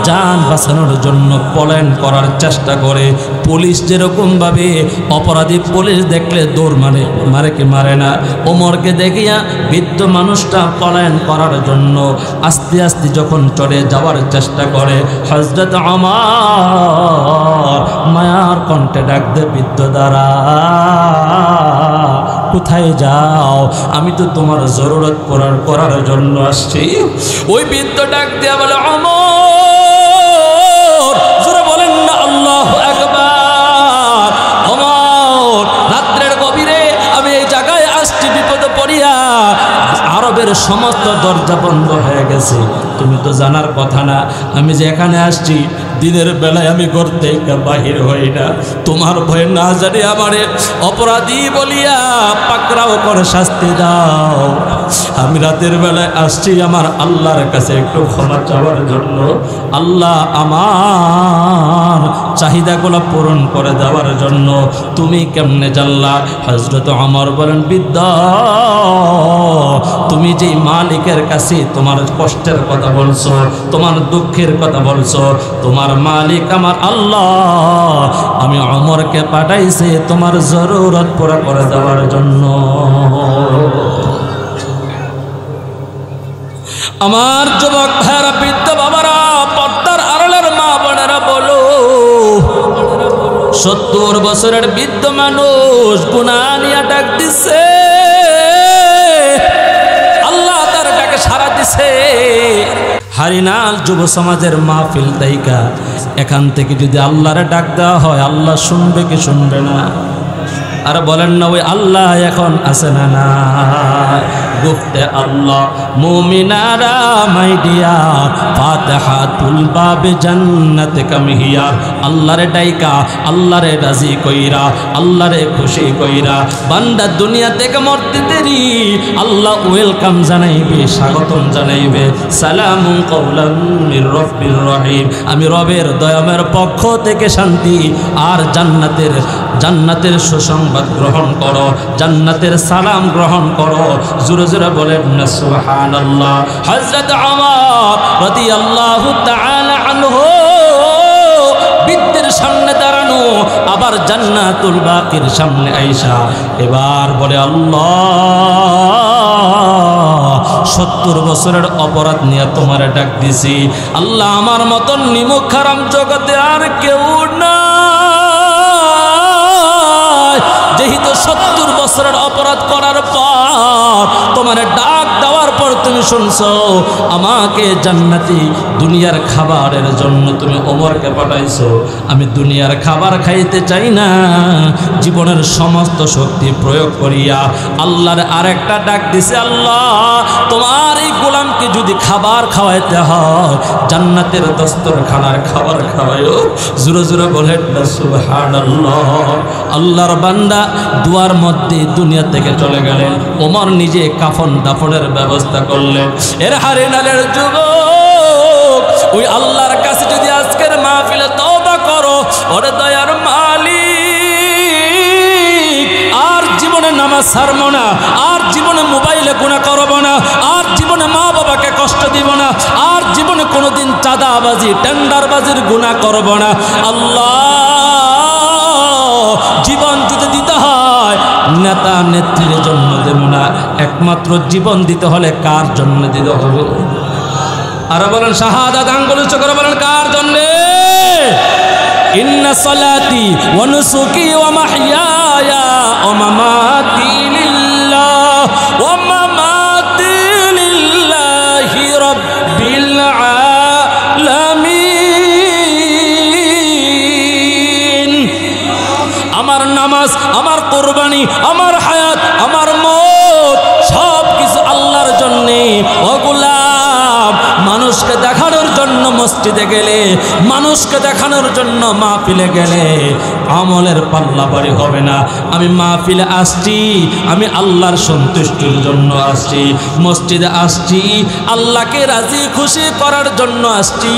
জান বাঁচানোর জন্য পলায়ন করার চেষ্টা করে। পুলিশ যেরকম ভাবে অপরাধী পুলিশ দেখলে দৌড় মারে কি মারে না, ওমরকে দেখিয়া বৃদ্ধ মানুষটা পলায়ন করার জন্য আস্তে আস্তে যখন চলে যাওয়ার চেষ্টা করে, হযরত ওমর মায়ার কণ্ঠে ডাক দে, বৃদ্ধ দ্বারা কোথায় যাও? আমি তো তোমার জরুরত করার জন্য আসছি। ওই বৃদ্ধ ডাক দিয়া বলে, ওমর, জোরে বলেন না আল্লাহু আকবার। ওমর, রাত্রের গভীরে আমি এই জায়গায় আসছি বিপদে পড়িয়া, আরবের সমস্ত দরজা বন্ধ হয়ে গেছে। তুমি তো জানার কথা না আমি যে এখানে আসছি দিনের বেলায় আমি ঘর থেকে বাহির হই না, তোমার ভয়ে না জানি আমারে অপরাধী বলিয়া পাকড়াও করে শাস্তি দাও। আমি রাতের বেলায় আসছি আমার আল্লাহর কাছে একটু ক্ষমা চাওয়ার জন্য, আল্লাহ আমার চাহিদাগুলো পূরণ করে দেওয়ার জন্য। তুমি কেমনে জানলা? হযরত ওমর বলেন, বৃদ্ধ, তুমি যেই মালিকের কাছে তোমার কষ্টের কথা বলছো, তোমার দুঃখের কথা বলছো, তোমার মালিক আমার আল্লাহ আমি ওমরকে পাঠাইছে তোমার জরুরত পুরা করে দেওয়ার জন্য। আমার যুবক ভাইরা, বৃদ্ধ বাবারা, পর্দার আড়ালের মা বোনেরা, বলো 70 বছরের বৃদ্ধ মানুষ গুনাহ নিয়ে ডাক দিছে, আল্লাহ তার ডাকে সাড়া দিছে। হারিনাল যুব সমাজের মাহফিল দায়িকা এখান থেকে যদি আল্লাহরে ডাক দেওয়া হয়, আল্লাহ শুনবে কি শুনবে না? আর বলেন না ওই আল্লাহ এখন আছে না? না গুফতে আল্লাহ মুমিনারা মাই ডিয়ার ফাতিহাতুল বাবে জান্নাত কামহিয়া। আল্লাহরে ডাইকা, আল্লাহরে রাজি কইরা, আল্লাহরে খুশি কইরা বান্দা দুনিয়া থেকে মরতে দেরি আল্লাহ ওয়েলকাম জানাইবে, স্বাগতম জানাইবে, সালামুন কওলাম মির রাব্বির রহিম। আমি রবের দয়াময়ের পক্ষ থেকে শান্তি আর জান্নাতের সুসংবাদ গ্রহণ করো, জান্নাতের সালাম গ্রহণ করো। জোরে জোরে বলেন না সুবহানাল্লাহ। হযরত ওমর রাদিয়াল্লাহু তাআলা আনহু বৃদ্ধের সামনে দাঁড়ানো, আবার জান্নাতুল বাকির সামনে আয়েশা এবার বলে, আল্লাহ 70 বছরের অপরাধ নিয়ে তোমারে ডাক দিছি, আল্লাহ আমার মতন নিমুখ হারাম জগতে আর কেউ না, যেহেতু 70 বছরের অপরাধ করার পর তোমার ডাক দেওয়ার পর তুমি শুনছো আমাকে জান্নাতি দুনিয়ার খাবারের জন্য তুমি ওমরকে পাঠাইছো, আমি দুনিয়ার খাবার খাইতে চাই না, জীবনের সমস্ত শক্তি প্রয়োগ করিয়া আল্লাহর আরেকটা ডাক দিছে, আল্লাহ তোমার এই গোলামকে যদি খাবার খাওয়াইতে হয় জান্নাতের দস্তরখানার খাবার খাওয়াইও। জোরে জোরে বলেন না সুবহানাল্লাহ। আল্লাহর বান্দা দুয়ার মধ্যে দুনিয়া থেকে চলে গেলেন, ওমর নিজে কাফন দাফনের ব্যবস্থা করলেন। এর হারিনালের যুবক, ওই আল্লাহর কাছে যদি আজকের মাহফিলে তওবা করো, ওরে দয়ার মালিক আর জীবনে নামাজ ছাড়বো না, আর জীবনে মোবাইলে গুনাহ করবো না, আর জীবনে মা বাবাকে কষ্ট দিব না, আর জীবনে কোনোদিন চাঁদাবাজি টেন্ডারবাজির গুনাহ করবো না। আল্লাহ জীবন যদি দিতে হয় নেতা নেত্রীর জন্য দেব না, একমাত্র জীবন দিতে হলে কার জন্য দিতে হবে? আর বলেন শাহাদাত আঙ্গুল উচ্চ করে বলেন কার জন্য? ইন্না সালাতি ওয়া নুসুকি ওয়া মাহইয়ায়া ওয়া মামাতি লিল্লাহ ওয়া মামাতি লিল্লাহি রাব্বিল আলামিন। আমার নামাজ, আমার কুরবানি, আমার হায়াত, আমার মওত সব কিছু আল্লাহর জন্য। ও গোলাম, মানুষকে দেখানোর জন্য মসজিদে গেলে, মানুষকে দেখানোর জন্য মাহফিলে গেলে আমলের পাল্লা ভারী হবে না। আমি মাহফিলে আসছি, আমি আল্লাহর সন্তুষ্টির জন্য আসছি। মসজিদে আসছি, আল্লাহকে রাজি খুশি করার জন্য আসছি।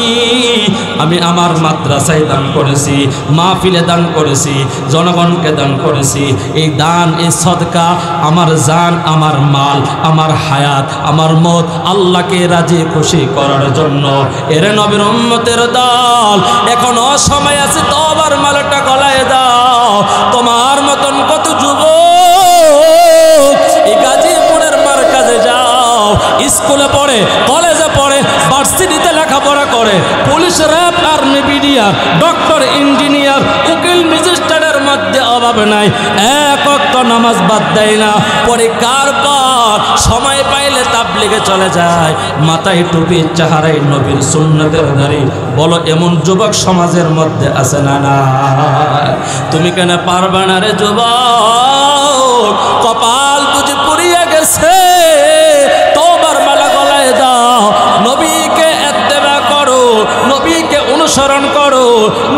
আমি আমার মাদ্রাসায় দান করেছি, মাহফিলে দান করেছি, জনগণকে দান করেছি। এই দান, এই সদকা, আমার জান, আমার মাল, আমার হায়াত, আমার মত আল্লাহকে রাজি খুশি করার জন্য। এর নবীর উম্মতের দল, এখনো সময় আছে, তওবার মালাটা গলায় দাও। তোমার মতন কত যুবক এই গাজীপুরের মার্কাজে যাও, স্কুলে পড়ে, কলেজে পড়ে, ভার্সিটিতে লেখাপড়া করে, police, RAB, army, BDR, doctor, engineer, উকিল, ম্যাজিস্ট্রেটের মধ্যে অভাব নাই। এক ওয়াক্ত নামাজ বাদ দেয় না। পরীক্ষার পর সময় পাইলে তাবলিগে চলে যায়, মাথায় টুপি, চেহারায় নবীর সুন্নতের দাড়ি। বলো এমন যুবক সমাজের মধ্যে আছে না? না। তুমি কেন পারবে না রে যুবক? কপাল বুঝি পুড়িয়ে গেছে। তওবার মালা গলায় দাও, নবীকে ইত্তেবা করো, নবীকে অনুসরণ করো।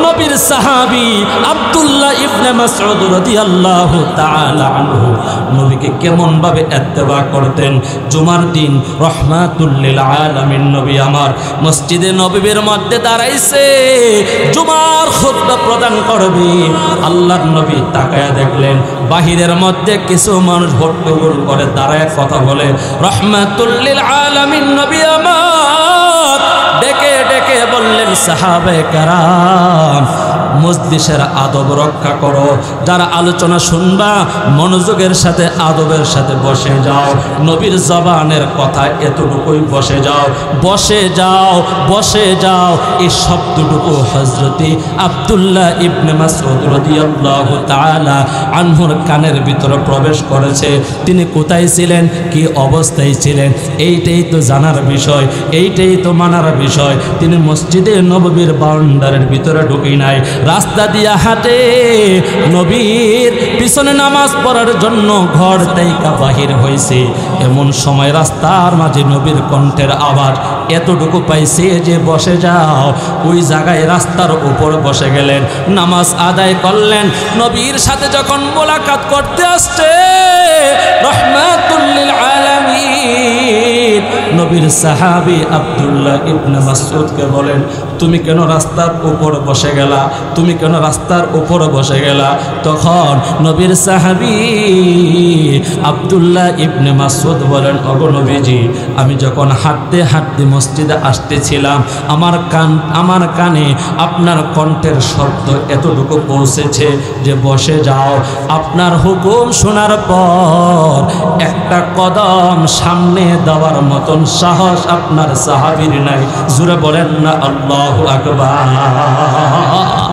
নবীর সাহাবী আব্দুল্লাহ ইবনে মাসউদ রাদিয়াল্লাহু তাআলা আনহু নবীকে কেমন ভাবে ইত্তেবা করতেন। জুমার দিন রহমাতুল লিল আলামিন নবী আমার মসজিদে নববীর মধ্যে দাঁড়াইছে, জুমার খুতবা প্রদান করবে। আল্লাহর নবী তাকায়া দেখলেন বাহিরের মধ্যে কিছু মানুষ হট্টগোল করে দাঁড়ায় কথা বলে। রহমাতুল লিল আলামিন নবী আমার ডেকে ডেকে বললেন, সাহাবায়ে কেরাম, মজলিসের আদব রক্ষা করো। যারা আলোচনা শুনবা মনোযোগের সাথে, আদবের সাথে বসে যাও। নবীর জবানের কথা এতটুকুই, বসে যাও, বসে যাও, বসে যাও। এই শব্দটুকু হযরতে আব্দুল্লাহ ইবনে মাসউদ রাদিয়াল্লাহু তাআলা আনহুর কানের ভিতরে প্রবেশ করেছে। তিনি কোথায় ছিলেন, কি অবস্থায় ছিলেন, এইটাই তো জানার বিষয়, এইটাই তো মানার বিষয়। তিনি মসজিদে নববীর বাউন্ডারির ভিতরে ঢুকি নাই, রাস্তা দিয়া হাঁটে, নবীর পিছনে নামাজ পড়ার জন্য ঘর থেকে বাহির হয়েছে। এমন সময় রাস্তার মাঝে নবীর কণ্ঠের আওয়াজ এতটুকু পাইছে যে বসে যাও। ওই জায়গায় রাস্তার উপর বসে গেলেন, নামাজ আদায় করলেন। নবীর সাথে যখন মোলাকাত করতে আসছে রহমাতুল লিল আলামিন, নবীর সাহাবী আব্দুল্লাহ ইবনে মাসউদকে বলেন, তুমি কেন রাস্তার উপর বসে গেলা? তুমি কেন রাস্তার উপর বসে গেলা? তখন নবীর সাহাবী আব্দুল্লাহ ইবনে মাসউদ বলেন, ওগো নবীজি, আমি যখন হাঁটতে হাঁটতে মসজিদে আসতেছিলাম, আমার কানে আপনার কণ্ঠের শব্দ এতটুকু পৌঁছেছে যে বসে যাও। আপনার হুকুম শোনার পর একটা কদম সামনে দেওয়ার মতন সাহস আপনার সাহাবীর নাই। জোরে বলেন না আল্লাহু আকবার।